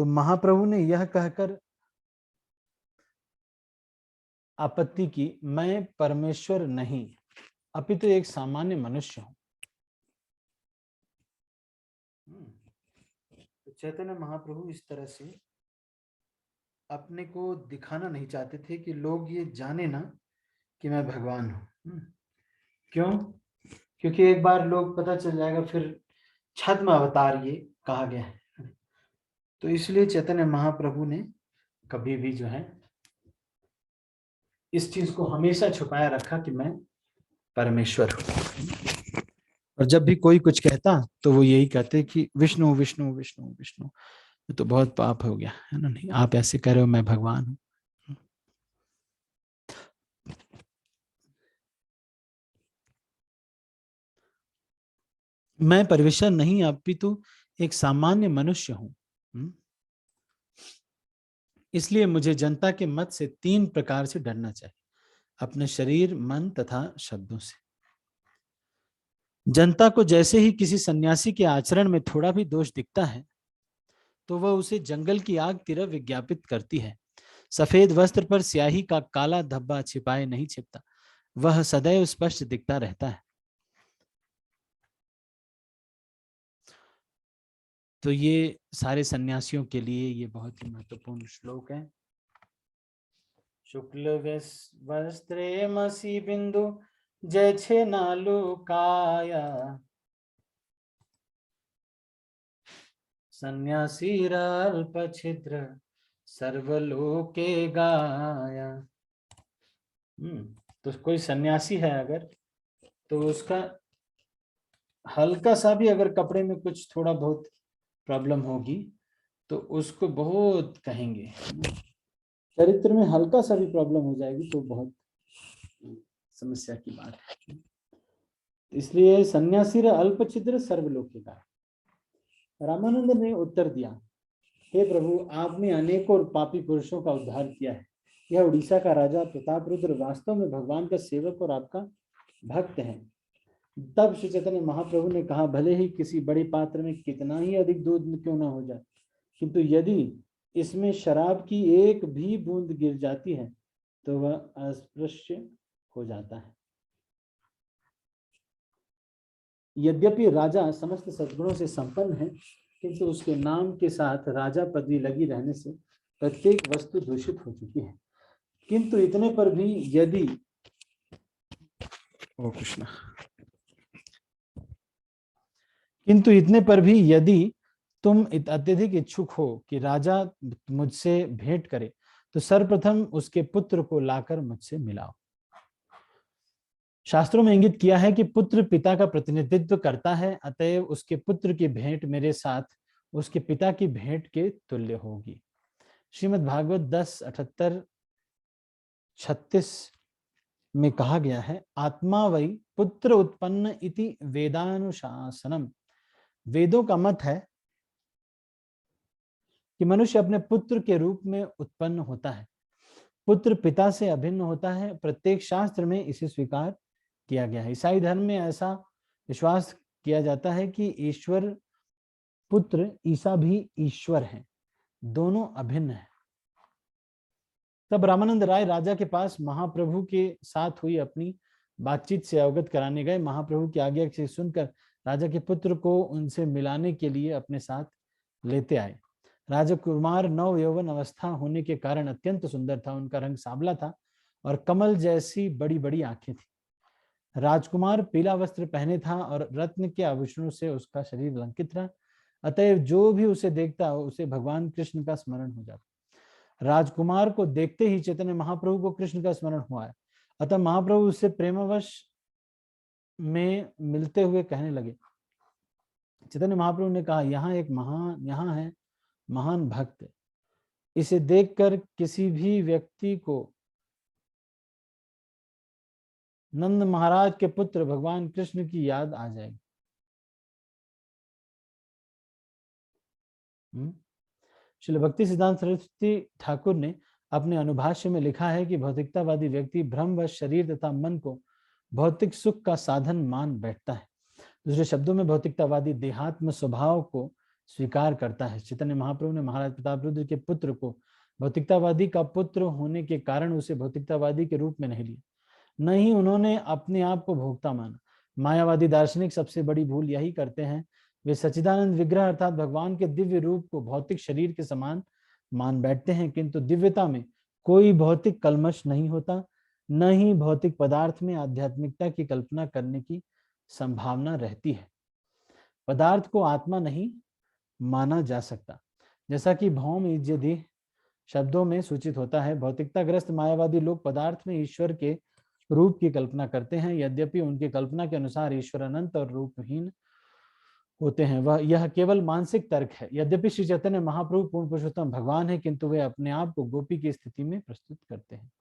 महाप्रभु ने यह कहकर आपत्ति की, मैं परमेश्वर नहीं अपितु एक सामान्य मनुष्य हूं। तो चैतन्य महाप्रभु इस तरह से अपने को दिखाना नहीं चाहते थे कि लोग ये जाने ना कि मैं भगवान हूं। क्यों? क्योंकि एक बार लोग पता चल जाएगा फिर छद्म अवतार ये कहा गया है। तो इसलिए चैतन्य महाप्रभु ने कभी भी जो है इस चीज को हमेशा छुपाया रखा कि मैं परमेश्वर हूं। और जब भी कोई कुछ कहता तो वो यही कहते कि विष्णु विष्णु विष्णु विष्णु, तो बहुत पाप हो गया है ना। नहीं, आप ऐसे कह रहे हो मैं भगवान हूं। मैं परमेश्वर नहीं, अपितु एक सामान्य मनुष्य हूं। इसलिए मुझे जनता के मत से 3 प्रकार से डरना चाहिए, अपने शरीर, मन तथा शब्दों से। जनता को जैसे ही किसी सन्यासी के आचरण में थोड़ा भी दोष दिखता है तो वह उसे जंगल की आग तरह विज्ञापित करती है। सफेद वस्त्र पर स्याही का काला धब्बा छिपाए नहीं छिपता, वह सदैव स्पष्ट दिखता रहता है। तो ये सारे सन्यासियों के लिए ये बहुत ही महत्वपूर्ण श्लोक है। शुक्ल वस्त्रे मसी बिंदु जय छे नालू काया, सन्यासी अल्प छिद्र सर्वलोके गाया। तो कोई सन्यासी है अगर, तो उसका हल्का सा भी अगर कपड़े में कुछ थोड़ा बहुत प्रॉब्लम होगी तो उसको बहुत कहेंगे। चरित्र में हल्का सा भी प्रॉब्लम हो जाएगी तो बहुत समस्या की बात है। इसलिए सन्यासी अल्प छिद्र सर्वलोके गाया। रामानंद ने उत्तर दिया, हे प्रभु, आपने अनेकों पापी पुरुषों का उद्धार किया है। यह उड़ीसा का राजा प्रतापरुद्र वास्तव में भगवान का सेवक और आपका भक्त है। तब श्री चैतन्य महाप्रभु ने कहा, भले ही किसी बड़े पात्र में कितना ही अधिक दूध क्यों ना हो जाए, किंतु यदि इसमें शराब की एक भी बूंद गिर जाती है तो वह अस्पृश्य हो जाता है। यद्यपि राजा समस्त सद्गुणों से संपन्न है, किंतु उसके नाम के साथ राजा पदवी लगी रहने से प्रत्येक वस्तु दूषित हो चुकी है। किंतु इतने पर भी यदि कृष्ण किंतु इतने पर भी यदि तुम अत्यधिक इच्छुक हो कि राजा मुझसे भेंट करे तो सर्वप्रथम उसके पुत्र को लाकर मुझसे मिलाओ। शास्त्रों में इंगित किया है कि पुत्र पिता का प्रतिनिधित्व करता है, अतएव उसके पुत्र की भेंट मेरे साथ उसके पिता की भेंट के तुल्य होगी। श्रीमद् भागवत 10:78-36 में कहा गया है, आत्मा वै पुत्र उत्पन्न इति वेदानुशासनम। वेदों का मत है कि मनुष्य अपने पुत्र के रूप में उत्पन्न होता है। पुत्र पिता से अभिन्न होता है, प्रत्येक शास्त्र में इसे स्वीकार किया गया है। ईसाई धर्म में ऐसा विश्वास किया जाता है कि ईश्वर पुत्र ईसा भी ईश्वर है, दोनों अभिन्न है। तब रामानंद राय राजा के पास महाप्रभु के साथ हुई अपनी बातचीत से अवगत कराने गए। महाप्रभु की आज्ञा से सुनकर राजा के पुत्र को उनसे मिलाने के लिए अपने साथ लेते आए। राजकुमार नव यौवन अवस्था होने के कारण अत्यंत सुंदर था। उनका रंग सांवला था और कमल जैसी बड़ी बड़ी आंखें थी। राजकुमार पीला वस्त्र पहने था और रत्न के आभूषणों से उसका शरीर अलंकृत था, अतएव जो भी उसे देखता उसे भगवान कृष्ण का स्मरण हो जाता। राजकुमार को देखते ही चैतन्य महाप्रभु को कृष्ण का स्मरण हुआ है, अतः महाप्रभु उससे प्रेमवश में मिलते हुए कहने लगे। चैतन्य महाप्रभु ने कहा, यहाँ है महान भक्त, इसे देखकर किसी भी व्यक्ति को नंद महाराज के पुत्र भगवान कृष्ण की याद आ जाएगी। श्रील भक्ति सिद्धांत सरस्वती ठाकुर ने अपने अनुभाष्य में लिखा है कि भौतिकतावादी व्यक्ति भ्रम व शरीर तथा मन को भौतिक सुख का साधन मान बैठता है। दूसरे शब्दों में भौतिकतावादी देहात्म स्वभाव को स्वीकार करता है। चैतन्य महाप्रभु ने महाराज प्रतापरुद्र के पुत्र को भौतिकतावादी का पुत्र होने के कारण उसे भौतिकतावादी के रूप में नहीं लिया, न ही उन्होंने अपने आप को भोक्ता माना। मायावादी दार्शनिक सबसे बड़ी भूल यही करते हैं, वे सच्चिदानंद विग्रह अर्थात भगवान के दिव्य रूप को भौतिक शरीर के समान मान बैठते हैं, किंतु दिव्यता में कोई भौतिक कलमश नहीं होता। न ही भौतिक पदार्थ में आध्यात्मिकता की कल्पना करने की संभावना रहती है। पदार्थ को आत्मा नहीं माना जा सकता, जैसा कि भौम इत्यादि शब्दों में सूचित होता है। भौतिकताग्रस्त मायावादी लोग पदार्थ में ईश्वर के रूप की कल्पना करते हैं, यद्यपि उनकी कल्पना के अनुसार ईश्वर अनंत और रूपहीन होते हैं। वह यह केवल मानसिक तर्क है। यद्यपि श्री चैतन्य महाप्रभु पूर्ण पुरुषोत्तम भगवान है, किंतु वे अपने आप को गोपी की स्थिति में प्रस्तुत करते हैं।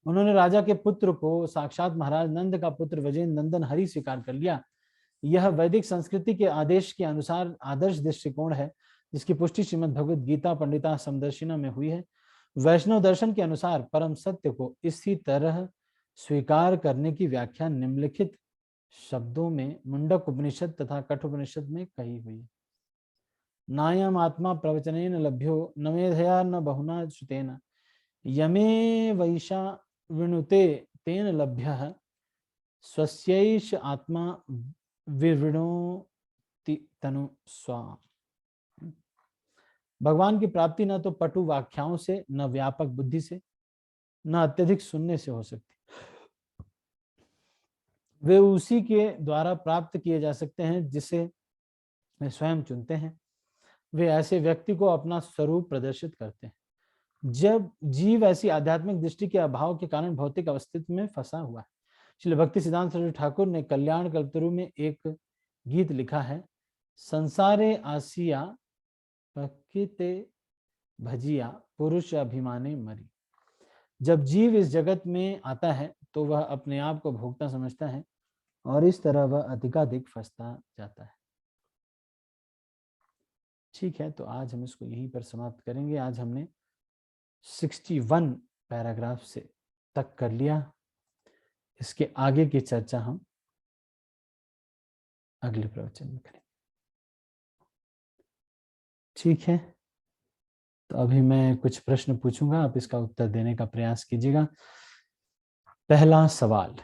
उन्होंने राजा के पुत्र को साक्षात महाराज नंद का पुत्र वजेंद्र नंदन हरि स्वीकार कर लिया। यह वैदिक संस्कृति के आदेश के अनुसार आदर्श दृष्टिकोण है, जिसकी पुष्टि श्रीमद् भगवद गीता पंडिता समदर्शिना में हुई है। वैष्णव दर्शन के अनुसार परम सत्य को इसी तरह स्वीकार करने की व्याख्या निम्नलिखित शब्दों में मुंडक उपनिषद तथा कठोपनिषद में कही हुई है। नायम आत्मा प्रवचनेन लभ्यो न मेधया न बहुना श्रुतेन यमे वैशा विनुते तेन लभ्यः स्वस्यैष आत्मा विवृणोति तनु स्वा। भगवान की प्राप्ति न तो पटु व्याख्याओं से, न व्यापक बुद्धि से, न अत्यधिक सुनने से हो सकती। वे उसी के द्वारा प्राप्त किए जा सकते हैं जिसे वे स्वयं चुनते हैं। वे ऐसे व्यक्ति को अपना स्वरूप प्रदर्शित करते हैं। जब जीव ऐसी आध्यात्मिक दृष्टि के अभाव के कारण भौतिक अस्तित्व में फंसा हुआ है। श्री भक्ति सिद्धांत सरस्वती ठाकुर ने कल्याण कल्पतरु में एक गीत लिखा है, संसारे आसिया पकिते भजिया पुरुष अभिमाने मरी। जब जीव इस जगत में आता है तो वह अपने आप को भोक्ता समझता है और इस तरह वह अधिकाधिक फंसता जाता है। ठीक है, तो आज हम इसको यहीं पर समाप्त करेंगे। आज हमने 61 पैराग्राफ से तक कर लिया। इसके आगे की चर्चा हम अगले प्रवचन में करेंगे। ठीक है, तो अभी मैं कुछ प्रश्न पूछूंगा, आप इसका उत्तर देने का प्रयास कीजिएगा। पहला सवाल,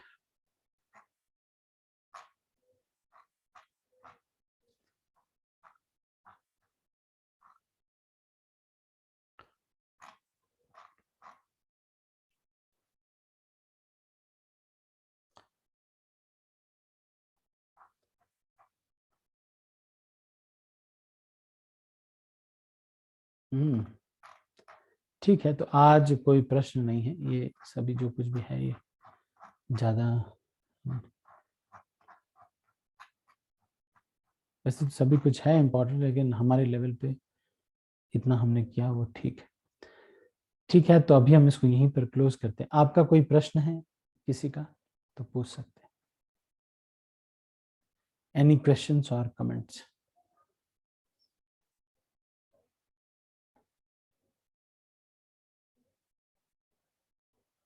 ठीक है, तो आज कोई प्रश्न नहीं है। ये सभी जो कुछ भी है ये ज्यादा, वैसे सभी कुछ है इम्पोर्टेंट, लेकिन हमारे लेवल पे इतना हमने किया वो ठीक है। ठीक है, तो अभी हम इसको यहीं पर क्लोज करते हैं। आपका कोई प्रश्न है किसी का तो पूछ सकते हैं। एनी क्वेश्चंस और कमेंट्स?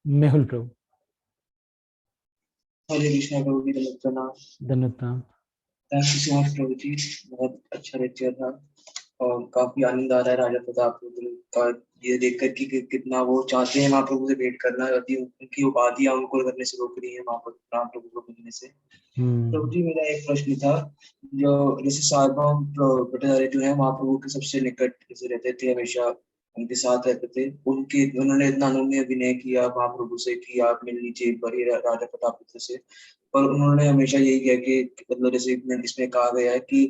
मेहुल प्रभु। हरे कृष्णा प्रभु जी, दंडवत प्रणाम। धन्यवाद प्रणाम। थैंक यू सो मच प्रभु जी, बहुत अच्छा लेक्चर था और काफी आनंद आ रहा है राजा प्रताप रुद्र का ये देख कर कि कितना वो चाहते हैं महाप्रभु से भेंट करना, यदि उनकी उपाधियां उनको करने से रोक रही है महाप्रभु को मिलने से। प्रभु जी, मेरा एक प्रश्न था, जो जैसे सार्वभौम भट्टाचार्य जो है महाप्रभु के सबसे निकट जैसे रहते थे, हमेशा उनके साथ रहते थे, उन्होंने इतना अनन्य विनय किया महाप्रभु से कि आप मिल लीजिए एक बार राजा प्रताप रुद्र से। पर उन्होंने हमेशा यही किया कि मतलब जैसे इसमें कहा गया है कि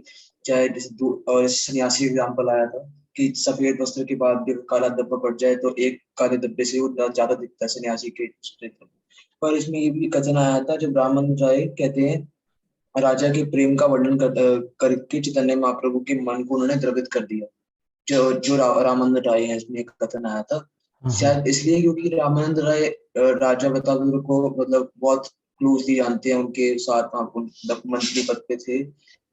चाहे जैसे और सन्यासी एग्जाम्पल आया था कि सफेद वस्त्र के बाद भी काला धब्बा पड़ जाए तो एक काले धब्बे से वो ज्यादा दिखता है सन्यासी के। पर इसमें ये भी कथन आया था, जब ब्राह्मण राय कहते हैं राजा के प्रेम का वर्णन करके चैतन्य महाप्रभु के मन को उन्होंने द्रवित कर दिया। जो रामानंद राय है, इसमें एक कथन आया था, शायद इसलिए क्योंकि रामानंद राय राजा प्रताप को मतलब बहुत क्लोजली जानते हैं, उनके साथ मंत्री पद पे थे,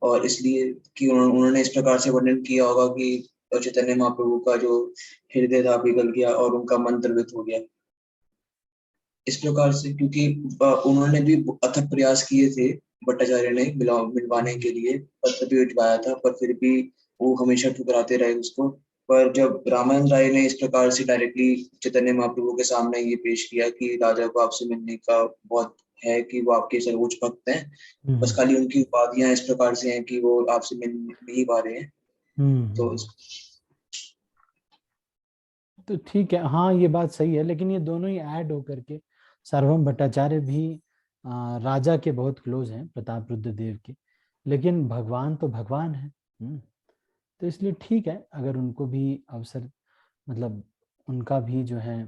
और इसलिए कि उन्होंने इस प्रकार से वर्णन किया होगा कि चैतन्य महाप्रभु का जो हृदय था पिघल गया और उनका मन द्रवित हो गया इस प्रकार से, क्योंकि उन्होंने भी अथक प्रयास किए थे भट्टाचार्य ने मिलवाने के लिए, पत्र भी भिजवाया था, पर फिर भी वो हमेशा ठुकराते रहे उसको। पर जब रामानंद राय ने इस प्रकार से डायरेक्टली चैतन्य महाप्रभु के सामने ये पेश किया कि राजा को आपसे मिलने का बहुत है, कि वो आपके सर्वोच्च भक्त हैं, बस खाली उनकी उपाधियां इस प्रकार से हैं कि वो आपसे मिल नहीं पा रहे हैं, तो तो ठीक है, हाँ ये बात सही है, लेकिन ये दोनों ही ऐड होकर के सार्वभौम भट्टाचार्य भी राजा के बहुत क्लोज हैं, प्रताप रुद्र देव के, लेकिन भगवान तो भगवान है। तो इसलिए ठीक है, अगर उनको भी अवसर, मतलब उनका भी जो है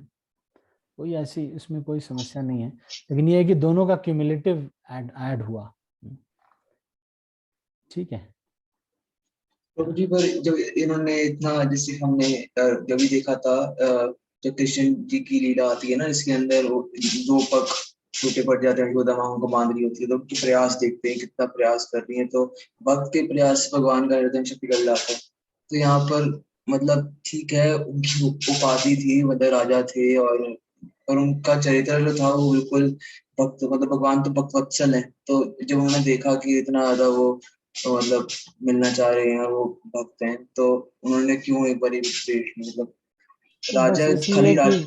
कोई ऐसी इसमें कोई समस्या नहीं है, लेकिन ये है कि दोनों का क्यूमुलेटिव ऐड हुआ। ठीक है। प्रभु जी, पर जब इन्होंने इतना, जैसे हमने जब भी देखा था, जब कृष्ण जी की लीला आती है ना, इसके अंदर वो दो पग छूटे पड़ जाते हैं, गोदा माँ को बांध रही होती है, तो उनके प्रयास देखते हैं कितना प्रयास कर रही है, तो भक्त के प्रयास भगवान का हृदय शक्ति कर जाता है। तो यहाँ पर मतलब ठीक है, उनकी उपाधि थी, मतलब राजा थे, और उनका चरित्र जो था वो बिल्कुल भक्त, मतलब भगवान तो भक्त वत्सल है। तो जब उन्होंने देखा कि इतना ज्यादा वो तो मतलब मिलना चाह रहे हैं, वो भक्त हैं, तो उन्होंने क्यों एक बार मतलब बस राजा इसलिए खाली कि राज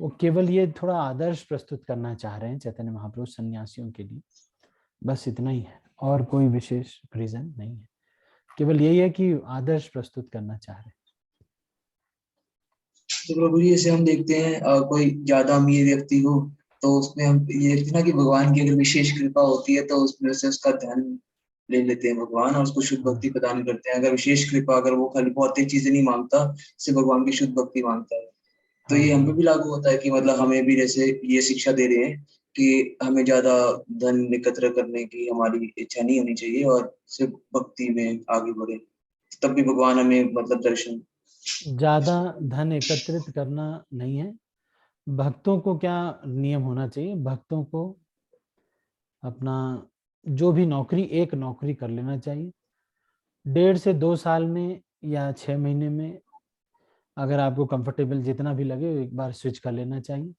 वो केवल ये थोड़ा आदर्श प्रस्तुत करना चाह रहे हैं चैतन्य महाप्रभु सन्यासियों के लिए, बस इतना ही है, और कोई विशेष रीजन नहीं है, केवल यही है कि आदर्श प्रस्तुत करना चाह रहे हैं। तो प्रभु जी, जैसे हम देखते हैं कोई ज्यादा अमीर व्यक्ति हो, तो उसमें हम ये देखते हैं ना कि भगवान की अगर विशेष कृपा होती है, तो उसमें से उसका धन ले लेते हैं भगवान, और उसको शुद्ध हाँ भक्ति प्रदान करते हैं। अगर विशेष कृपा, अगर वो खाली बहुत एक चीजें नहीं मांगता, सिर्फ भगवान की शुद्ध भक्ति मांगता है, तो हाँ ये हम पे हाँ। भी लागू होता है कि मतलब हमें भी जैसे ये शिक्षा दे रहे हैं कि हमें ज्यादा धन एकत्र करने की हमारी इच्छा नहीं होनी चाहिए, और सिर्फ भक्ति में आगे बढ़े, तब भी भगवान हमें मतलब दर्शन। ज्यादा धन एकत्रित करना नहीं है। भक्तों को क्या नियम होना चाहिए, भक्तों को अपना जो भी नौकरी, एक नौकरी कर लेना चाहिए, 1.5 से 2 साल में या 6 महीने में, अगर आपको कंफर्टेबल जितना भी लगे एक बार स्विच कर लेना चाहिए,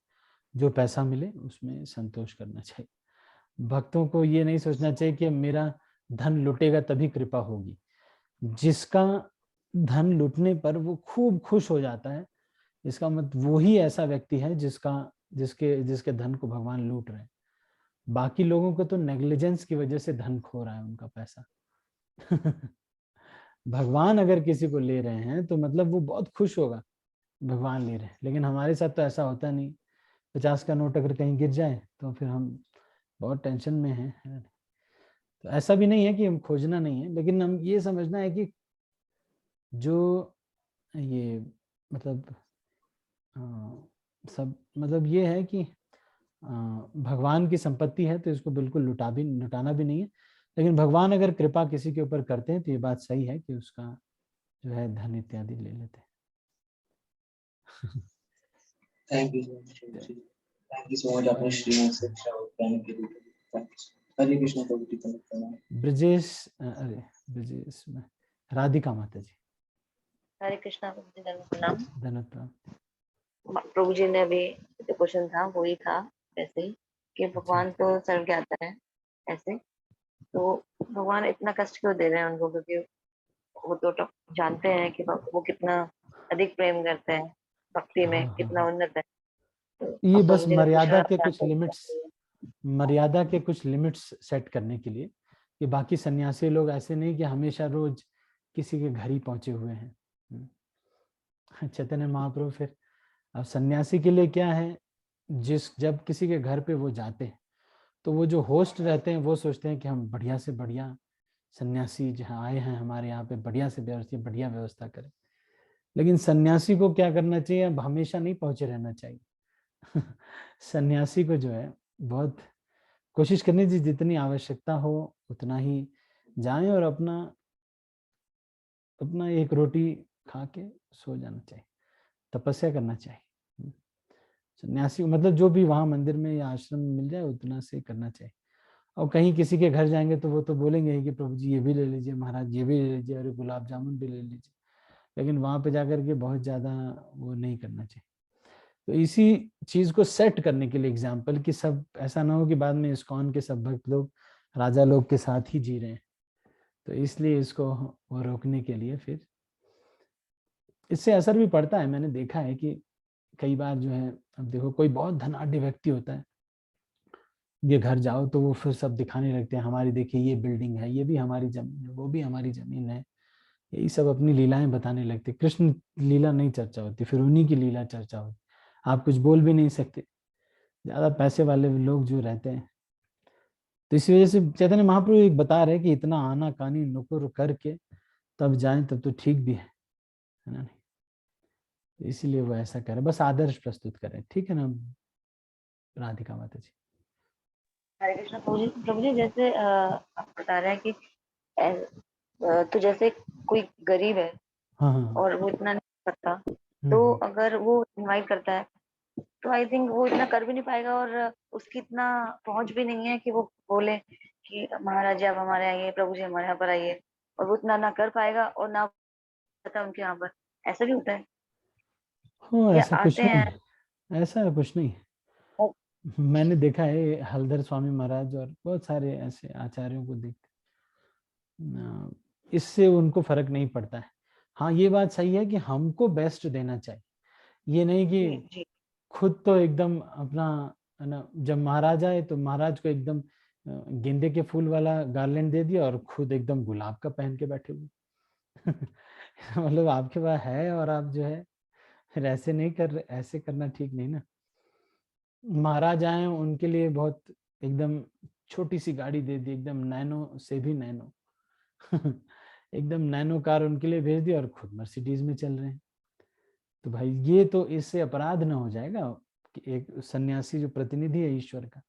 जो पैसा मिले उसमें संतोष करना चाहिए। भक्तों को ये नहीं सोचना चाहिए कि मेरा धन लुटेगा तभी कृपा होगी। जिसका धन लुटने पर वो खूब खुश हो जाता है, इसका मतलब वो ही ऐसा व्यक्ति है जिसका जिसके जिसके धन को भगवान लूट रहे हैं। बाकी लोगों को तो नेग्लिजेंस की वजह से धन खो रहा है उनका पैसा। भगवान अगर किसी को ले रहे हैं तो मतलब वो बहुत खुश होगा, भगवान ले रहे हैं, लेकिन हमारे साथ तो ऐसा होता नहीं। 50 का नोट अगर कहीं गिर जाए तो फिर हम बहुत टेंशन में हैं, है ना? तो ऐसा भी नहीं है कि हम खोजना नहीं है, लेकिन हम ये समझना है कि जो ये मतलब सब मतलब ये है कि भगवान की संपत्ति है तो इसको बिल्कुल लुटाना भी नहीं है, लेकिन भगवान अगर कृपा किसी के ऊपर करते हैं तो ये बात सही है कि उसका जो है धन इत्यादि ले लेते थैंक यू सो मच, हैं। थैंक यू सो मच, आपने श्रीमत से अच्छा बताने के लिए। Thank you. हरे कृष्ण प्रभु जी, प्रणाम। ब्रजेश अरे ब्रजेश में राधिका माता जी, हरे कृष्णा प्रभु जी, धन्यवाद प्रणाम। धन्यवाद प्रणाम। प्रभु जी ने अभी जो क्वेश्चन था वही था, ऐसे ही कि भगवान तो सर्वज्ञाता है, ऐसे तो भगवान इतना कष्ट क्यों दे रहे हैं उनको, क्योंकि वो तो जानते हैं कि वो कितना अधिक प्रेम करते हैं, भक्ति हाँ में हाँ कितना हाँ, उन्नत है। तो ये अब बस प्रभु जी ने पूछना चाहते मर्यादा के कुछ लिमिट्स सेट करने के लिए, कि बाकी सन्यासी लोग ऐसे नहीं कि हमेशा रोज किसी के घर ही पहुंचे हुए हैं। चैतन्य महाप्रभु फिर अब सन्यासी के लिए क्या है, जब किसी के घर पे वो जाते हैं तो वो जो होस्ट रहते हैं वो सोचते हैं कि हम बढ़िया से बढ़िया सन्यासी जहाँ आए हैं हमारे यहाँ पे बढ़िया व्यवस्था करें। लेकिन सन्यासी को क्या करना चाहिए, अब हमेशा नहीं पहुंचे रहना चाहिए। सन्यासी को जो है बहुत कोशिश करनी चाहिए, जितनी आवश्यकता हो उतना ही जाएं और अपना अपना एक रोटी खा के सो जाना चाहिए, तपस्या करना चाहिए। सन्यासी मतलब जो भी वहां मंदिर में या आश्रम में मिल जाए उतना से करना चाहिए। और कहीं किसी के घर जाएंगे तो वो तो बोलेंगे ही कि प्रभु जी ये भी ले लीजिए, महाराज ये भी ले लीजिए, अरे गुलाब जामुन भी ले लीजिए, लेकिन वहां पे जाकर के बहुत ज्यादा वो नहीं करना चाहिए। तो इसी चीज को सेट करने के लिए एग्जाम्पल, कि सब ऐसा ना हो कि बाद में इस्कॉन के सब भक्त लोग राजा लोग के साथ ही जी रहे हैं, तो इसलिए इसको वो रोकने के लिए फिर इससे असर भी पड़ता है। मैंने देखा है कि कई बार जो है, अब देखो कोई बहुत धनाढ्य व्यक्ति होता है, ये घर जाओ तो वो फिर सब दिखाने लगते हैं, हमारी देखिए ये बिल्डिंग है, ये भी हमारी जमीन है, वो भी हमारी जमीन है, यही सब अपनी लीलाएं बताने लगते। कृष्ण लीला नहीं चर्चा होती, फिर उन्हीं की लीला चर्चा होती। आप कुछ बोल भी नहीं सकते, ज्यादा पैसे वाले लोग जो रहते हैं। तो इसी वजह से चैतन्य महाप्रभु एक बता रहे कि इतना आना कानी नुकुर करके तब जाएं, तब तो ठीक भी है ना नहीं। तो इसीलिए वो ऐसा करे, बस आदर्श प्रस्तुत करें, ठीक है ना राधिका माता जी। हरे कृष्ण प्रभु जी, जैसे आप बता रहे हैं कि तो जैसे कोई गरीब है हाँ हाँ। और वो इतना नहीं करता, तो हम्म। अगर वो इनवाइट करता है तो आई थिंक वो इतना कर भी नहीं पाएगा, और उसकी इतना पहुंच भी नहीं है कि वो बोले कि महाराज जी आप हमारे आइए, प्रभु जी हमारे यहाँ पर आइए, और वो इतना ना कर पाएगा और ना पता उनके यहाँ पर। ऐसा भी होता है हाँ, या ऐसा कुछ आते नहीं हैं? है, ऐसा कुछ नहीं। ओ, मैंने देखा है हलधर स्वामी महाराज और बहुत सारे ऐसे आचार्यों को देखते, इससे उनको फर्क नहीं पड़ता है। हाँ, ये बात सही है कि हमको बेस्ट देना चाहिए, ये नहीं जी कि जी खुद तो एकदम अपना, है ना, जब महाराज आए तो महाराज को एकदम गेंदे के फूल वाला गार्लेंड दे दिया और खुद एकदम गुलाब का पहन के बैठे हुए। मतलब आपके पास है और आप जो है फिर ऐसे नहीं कर रहे, ऐसे करना ठीक नहीं ना। महाराज आए उनके लिए बहुत एकदम छोटी सी गाड़ी दे दी, एकदम नैनो से भी नैनो। एकदम नैनो कार उनके लिए भेज दी और खुद मर्सिडीज में चल रहे हैं। तो भाई ये तो इससे अपराध ना हो जाएगा कि एक सन्यासी जो प्रतिनिधि है ईश्वर का,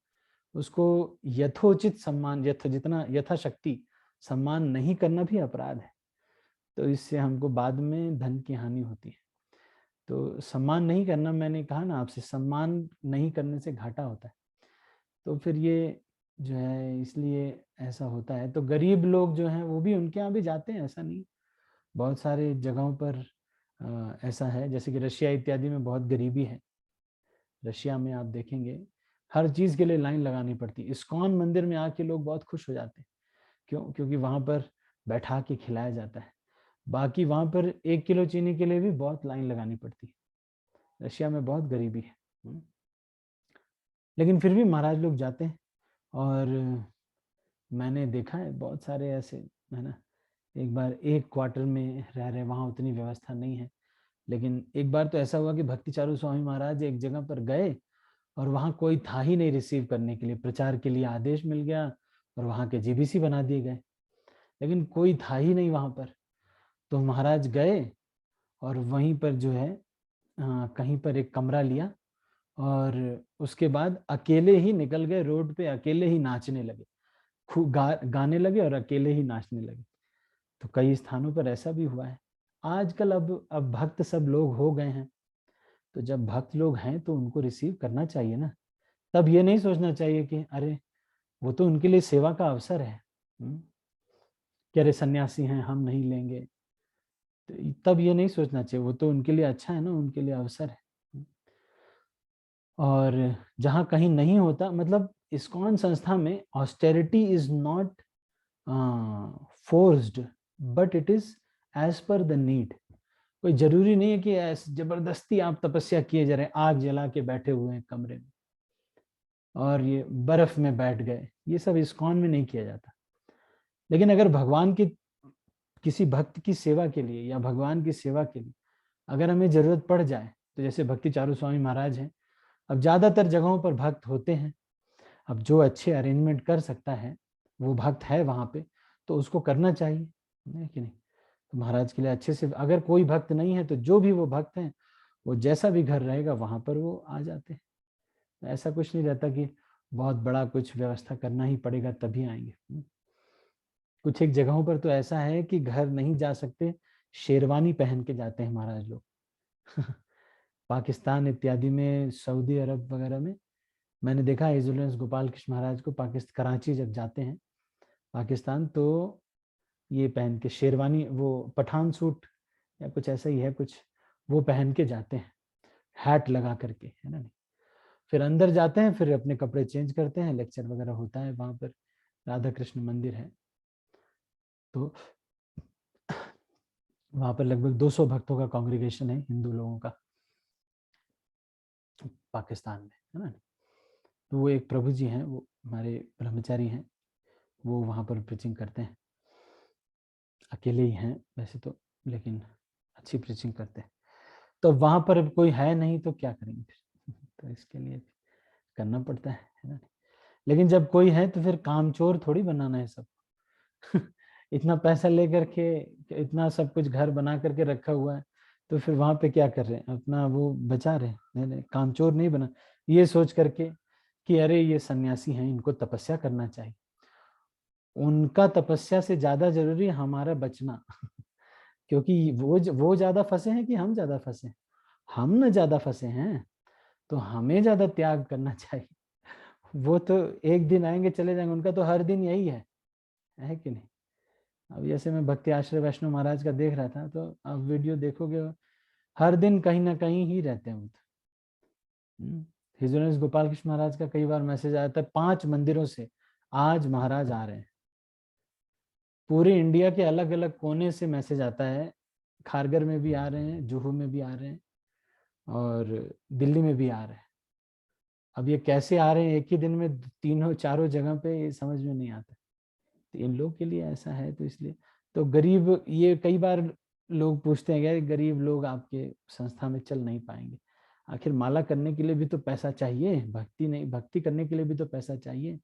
उसको यथोचित सम्मान, जितना यथाशक्ति सम्मान नहीं करना भी अपराध है। तो इससे हमको बाद में धन की हानि होती है। तो सम्मान नहीं करना, मैंने कहा ना आपसे, सम्मान नहीं करने से घाटा होता है। तो फिर ये जो है इसलिए ऐसा होता है। तो गरीब लोग जो हैं वो भी उनके यहाँ भी जाते हैं, ऐसा नहीं। बहुत सारे जगहों पर ऐसा है, जैसे कि रशिया इत्यादि में बहुत गरीबी है। रशिया में आप देखेंगे हर चीज के लिए लाइन लगानी पड़ती है। इस्कॉन मंदिर में आके लोग बहुत खुश हो जाते हैं, क्यों? क्योंकि वहां पर बैठा के खिलाया जाता है। बाकी वहां पर 1 किलो चीनी के लिए भी बहुत लाइन लगानी पड़ती है। रशिया में बहुत गरीबी है। लेकिन फिर भी महाराज लोग जाते हैं। और मैंने देखा है बहुत सारे ऐसे, है ना, एक बार एक क्वार्टर में रह रहे, वहाँ उतनी व्यवस्था नहीं है। लेकिन एक बार तो ऐसा हुआ कि भक्ति चारू स्वामी महाराज एक जगह पर गए और वहाँ कोई था ही नहीं रिसीव करने के लिए। प्रचार के लिए आदेश मिल गया और वहाँ के जीबीसी बना दिए गए, लेकिन कोई था ही नहीं वहाँ पर। तो महाराज गए और वहीं पर जो है कहीं पर एक कमरा लिया और उसके बाद अकेले ही निकल गए रोड पे, अकेले ही नाचने लगे, खूब गाने लगे और अकेले ही नाचने लगे। तो कई स्थानों पर ऐसा भी हुआ है। आजकल अब भक्त सब लोग हो गए हैं, तो जब भक्त लोग हैं तो उनको रिसीव करना चाहिए ना। तब ये नहीं सोचना चाहिए कि अरे वो तो उनके लिए सेवा का अवसर है, कि अरे सन्यासी हैं हम नहीं लेंगे। तो तब ये नहीं सोचना चाहिए, वो तो उनके लिए अच्छा है ना, उनके लिए अवसर है। और जहाँ कहीं नहीं होता, मतलब इस्कॉन संस्था में austerity is not forced, but it is as per the need. कोई जरूरी नहीं है कि ऐसे जबरदस्ती आप तपस्या किए जा रहे हैं, आग जला के बैठे हुए हैं कमरे में और ये बर्फ में बैठ गए, ये सब इस्कॉन में नहीं किया जाता। लेकिन अगर भगवान की किसी भक्त की सेवा के लिए या भगवान की सेवा के लिए अगर हमें जरूरत पड़ जाए, तो जैसे भक्ति चारू स्वामी महाराज हैं, अब ज्यादातर जगहों पर भक्त होते हैं। अब जो अच्छे अरेंजमेंट कर सकता है, वो भक्त है वहां पे, तो उसको करना चाहिए, है कि नहीं? तो महाराज के लिए अच्छे से, अगर कोई भक्त नहीं है तो जो भी वो भक्त हैं, वो जैसा भी घर रहेगा वहां पर वो आ जाते हैं। ऐसा कुछ नहीं रहता कि बहुत बड़ा कुछ व्यवस्था करना ही पड़ेगा तभी आएंगे। कुछ एक जगहों पर तो ऐसा है कि घर नहीं जा सकते, शेरवानी पहन के जाते हैं महाराज लोग। पाकिस्तान इत्यादि में, सऊदी अरब वगैरह में मैंने देखा है इजुलेंस गोपाल कृष्ण महाराज को, पाकिस्तान कराची जब जाते हैं पाकिस्तान, तो ये पहन के शेरवानी, वो पठान सूट या कुछ ऐसा ही है कुछ, वो पहन के जाते हैं, हैट लगा करके, है ना। फिर अंदर जाते हैं, फिर अपने कपड़े चेंज करते हैं, लेक्चर वगैरह होता है वहां पर। राधा कृष्ण मंदिर है, तो वहां पर लगभग 200 भक्तों का कांग्रेगेशन है, हिंदू लोगों का, पाकिस्तान में, है ना। तो वो एक प्रभु जी हैं, वो हमारे ब्रह्मचारी हैं, वो वहां पर प्रीचिंग करते हैं। अकेले ही हैं वैसे तो, लेकिन अच्छी प्रीचिंग करते हैं। तो वहां पर अब कोई है नहीं तो क्या करेंगे फिर तो इसके लिए करना पड़ता है ना। लेकिन जब कोई है तो फिर कामचोर थोड़ी बनाना है सब इतना पैसा लेकर के, इतना सब कुछ घर बना करके रखा हुआ है, तो फिर वहां पे क्या कर रहे हैं, अपना वो बचा रहे हैं। नहीं, कामचोर नहीं बना, ये सोच करके कि अरे ये सन्यासी हैं, इनको तपस्या करना चाहिए। उनका तपस्या से ज्यादा जरूरी है हमारा बचना क्योंकि वो ज्यादा फंसे हैं कि हम ज्यादा फंसे हैं? हम न ज्यादा फंसे हैं, तो हमें ज्यादा त्याग करना चाहिए। वो तो एक दिन आएंगे चले जाएंगे, उनका तो हर दिन यही है कि नहीं। अब जैसे मैं भक्ति आश्रय वैष्णव महाराज का देख रहा था, तो आप वीडियो देखोगे हर दिन कहीं ना कहीं ही रहते हैं वो तो। हिज ऑनर गोपाल कृष्ण महाराज का कई बार मैसेज आया था 5 मंदिरों से आज महाराज आ रहे हैं। पूरे इंडिया के अलग अलग कोने से मैसेज आता है, खारगर में भी आ रहे हैं, जुहू में भी आ रहे हैं और दिल्ली में भी आ रहे हैं। अब ये कैसे आ रहे हैं एक ही दिन में तीनों चारों जगह पे, ये समझ में नहीं आता। तो इन लोग के लिए ऐसा है, तो इसलिए तो गरीब, ये कई बार लोग पूछते हैं कि गरीब लोग आपके संस्था में चल नहीं पाएंगे। आखिर माला करने के लिए भी तो पैसा चाहिए, भक्ति नहीं, भक्ति करने के लिए भी तो पैसा चाहिए।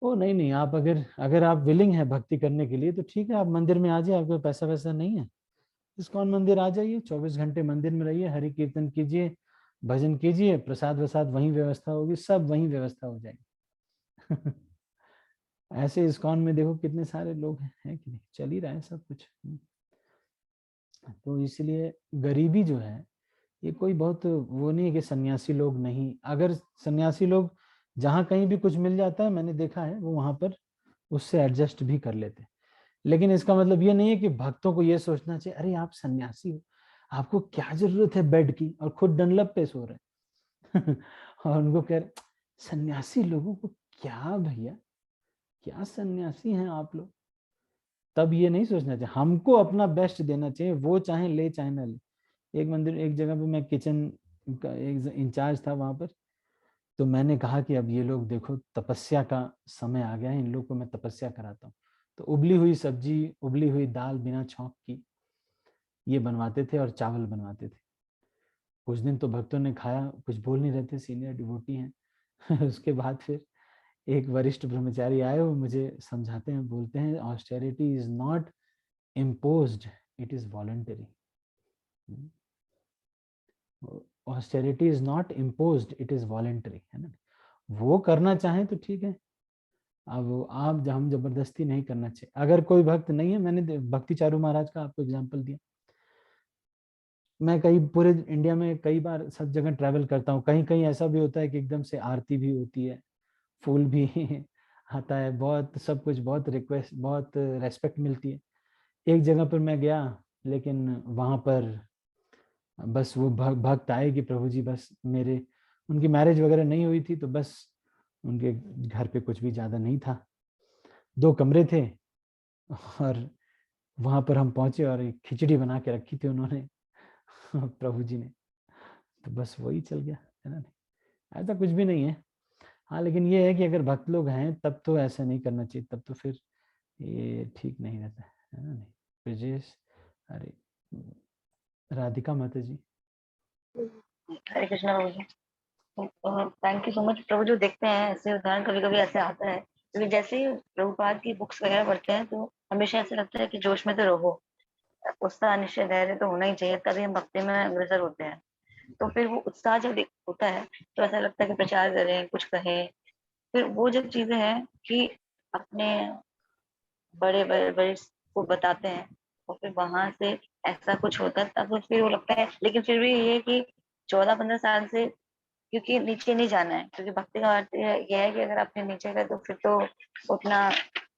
ओ नहीं, आप अगर आप विलिंग है भक्ति करने के लिए तो ठीक है, आप मंदिर में आ जाइए, आपको पैसा वैसा नहीं है, इस्कॉन मंदिर आ जाइए, 24 घंटे मंदिर में रहिए, हरि कीर्तन कीजिए, भजन कीजिए, प्रसाद वसाद वहीं व्यवस्था होगी, सब वहीं व्यवस्था हो जाएगी ऐसे इस्कॉन में देखो कितने सारे लोग हैं कि नहीं, चल ही रहा है सब कुछ। तो इसलिए गरीबी जो है ये कोई बहुत वो नहीं है कि सन्यासी लोग नहीं, अगर सन्यासी लोग जहाँ कहीं भी कुछ मिल जाता है, मैंने देखा है वो वहां पर उससे एडजस्ट भी कर लेते हैं। लेकिन इसका मतलब ये नहीं है कि भक्तों को ये सोचना चाहिए अरे आप सन्यासी हो, आपको क्या जरूरत है बेड की, और खुद डनलप पे सो रहे और उनको कह रहे सन्यासी लोगों को क्या भैया, क्या सन्यासी हैं आप लोग। तब ये नहीं सोचना चाहिए, हमको अपना बेस्ट देना चाहिए, वो चाहे ले चाहे ना ले। एक मंदिर, एक जगह पे मैं किचन का एक इंचार्ज था वहां पर, तो मैंने कहा कि अब ये लोग देखो तपस्या का समय आ गया है, इन लोग को मैं तपस्या कराता हूँ। तो उबली हुई सब्जी, उबली हुई दाल बिना छौंक की ये बनवाते थे और चावल बनवाते थे। कुछ दिन तो भक्तों ने खाया, कुछ बोल नहीं रहे थे, सीनियर डिवोटी हैं उसके बाद फिर एक वरिष्ठ ब्रह्मचारी आए, वो मुझे समझाते हैं, बोलते हैं austerity is not imposed, it is voluntary. Austerity is not imposed, it is voluntary, है ना। वो करना चाहें तो ठीक है, अब आप हम जबरदस्ती नहीं करना चाहिए। अगर कोई भक्त नहीं है, मैंने भक्ति चारू महाराज का आपको एग्जांपल दिया, मैं कई पूरे इंडिया में कई बार सब जगह ट्रैवल करता हूँ, कहीं कहीं ऐसा भी होता है कि एकदम से आरती भी होती है, फूल भी आता है, बहुत सब कुछ, बहुत रिक्वेस्ट, बहुत रेस्पेक्ट मिलती है। एक जगह पर मैं गया, लेकिन वहां पर बस वो भक्त आए कि प्रभु जी बस मेरे, उनकी मैरिज वगैरह नहीं हुई थी, तो बस उनके घर पे कुछ भी ज्यादा नहीं था, 2 कमरे थे, और वहां पर हम पहुंचे और एक खिचड़ी बना के रखी थी उन्होंने प्रभु जी ने, तो बस वही चल गया, है ना। ऐसा कुछ भी नहीं है। हाँ, लेकिन ये है कि अगर भक्त लोग हैं तब तो ऐसा नहीं करना चाहिए, तब तो फिर ये ठीक नहीं रहता है ना। नहीं, ब्रजेश, अरे राधिका माता जी। हरे कृष्णा प्रभु ji. Thank you so much प्रभु। जो देखते हैं ऐसे उदाहरण कभी कभी ऐसे आता है, क्योंकि जैसे ही प्रभुपाद की बुक्स वगैरह पढ़ते हैं तो हमेशा ऐसा लगता है कि जोश में तो रहो, उत्साह निश्चय धैर्य तो होना ही चाहिए, तभी हम भक्ति में अग्रसर होते हैं। तो फिर वो उत्साह जब होता है तो ऐसा लगता है कि प्रचार करें, कुछ कहें। फिर वो जब चीजें हैं कि अपने बड़े बड़े बड़े को बताते हैं और फिर वहां से ऐसा कुछ होता है, तब फिर वो लगता है। लेकिन फिर भी ये है कि 14-15 साल से, क्योंकि नीचे नहीं जाना है, क्योंकि भक्ति का अर्थ यह है कि अगर आपने नीचे गए तो फिर तो उतना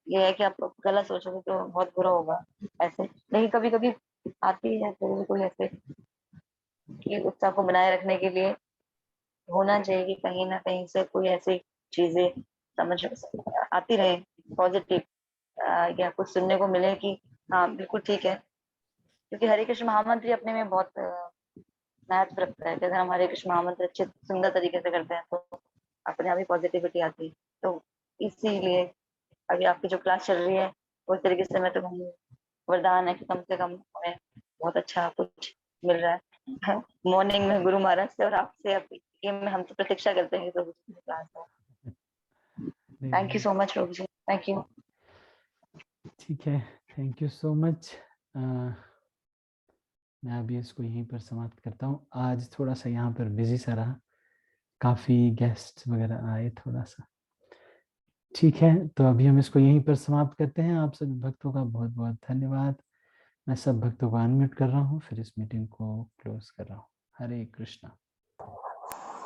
ये है कि आप गलत सोचोगे तो बहुत बुरा होगा ऐसे। लेकिन कभी कभी आती है तो कोई ऐसे कि उत्साह को बनाए रखने के लिए होना चाहिए कि कहीं ना कहीं से कोई ऐसी चीजें समझ आती रहे, पॉजिटिव, या कुछ सुनने को मिले कि हाँ बिल्कुल ठीक है। क्योंकि हरे कृष्ण महामंत्र अपने में बहुत महत्व रखता है कि अगर हम हरे कृष्ण महामंत्र अच्छे सुंदर तरीके से करते हैं तो अपने आप ही पॉजिटिविटी आती है। तो इसीलिए अभी आपकी जो क्लास चल रही है उस तरीके से मैं तो कहूँगी वरदान है कि कम से कम हमें बहुत अच्छा कुछ मिल रहा है मॉर्निंग में गुरु महाराज से और आपसे। अब ये में हम तो प्रतीक्षा करते हैं प्रभु जी की क्लास हो। थैंक यू सो मच प्रभु जी, थैंक यू। ठीक है, थैंक यू सो मच। मैं अभी इसको यहीं पर समाप्त करता हूँ। आज थोड़ा सा यहाँ पर बिजी सा रहा, काफ़ी गेस्ट वगैरह आए थोड़ा सा। ठीक है, तो अभी हम इसको यहीं पर समाप्त करते हैं। आप सभी भक्तों का बहुत बहुत धन्यवाद। मैं सब भक्तों को अनम्यूट कर रहा हूँ, फिर इस मीटिंग को क्लोज कर रहा हूँ। हरे कृष्णा।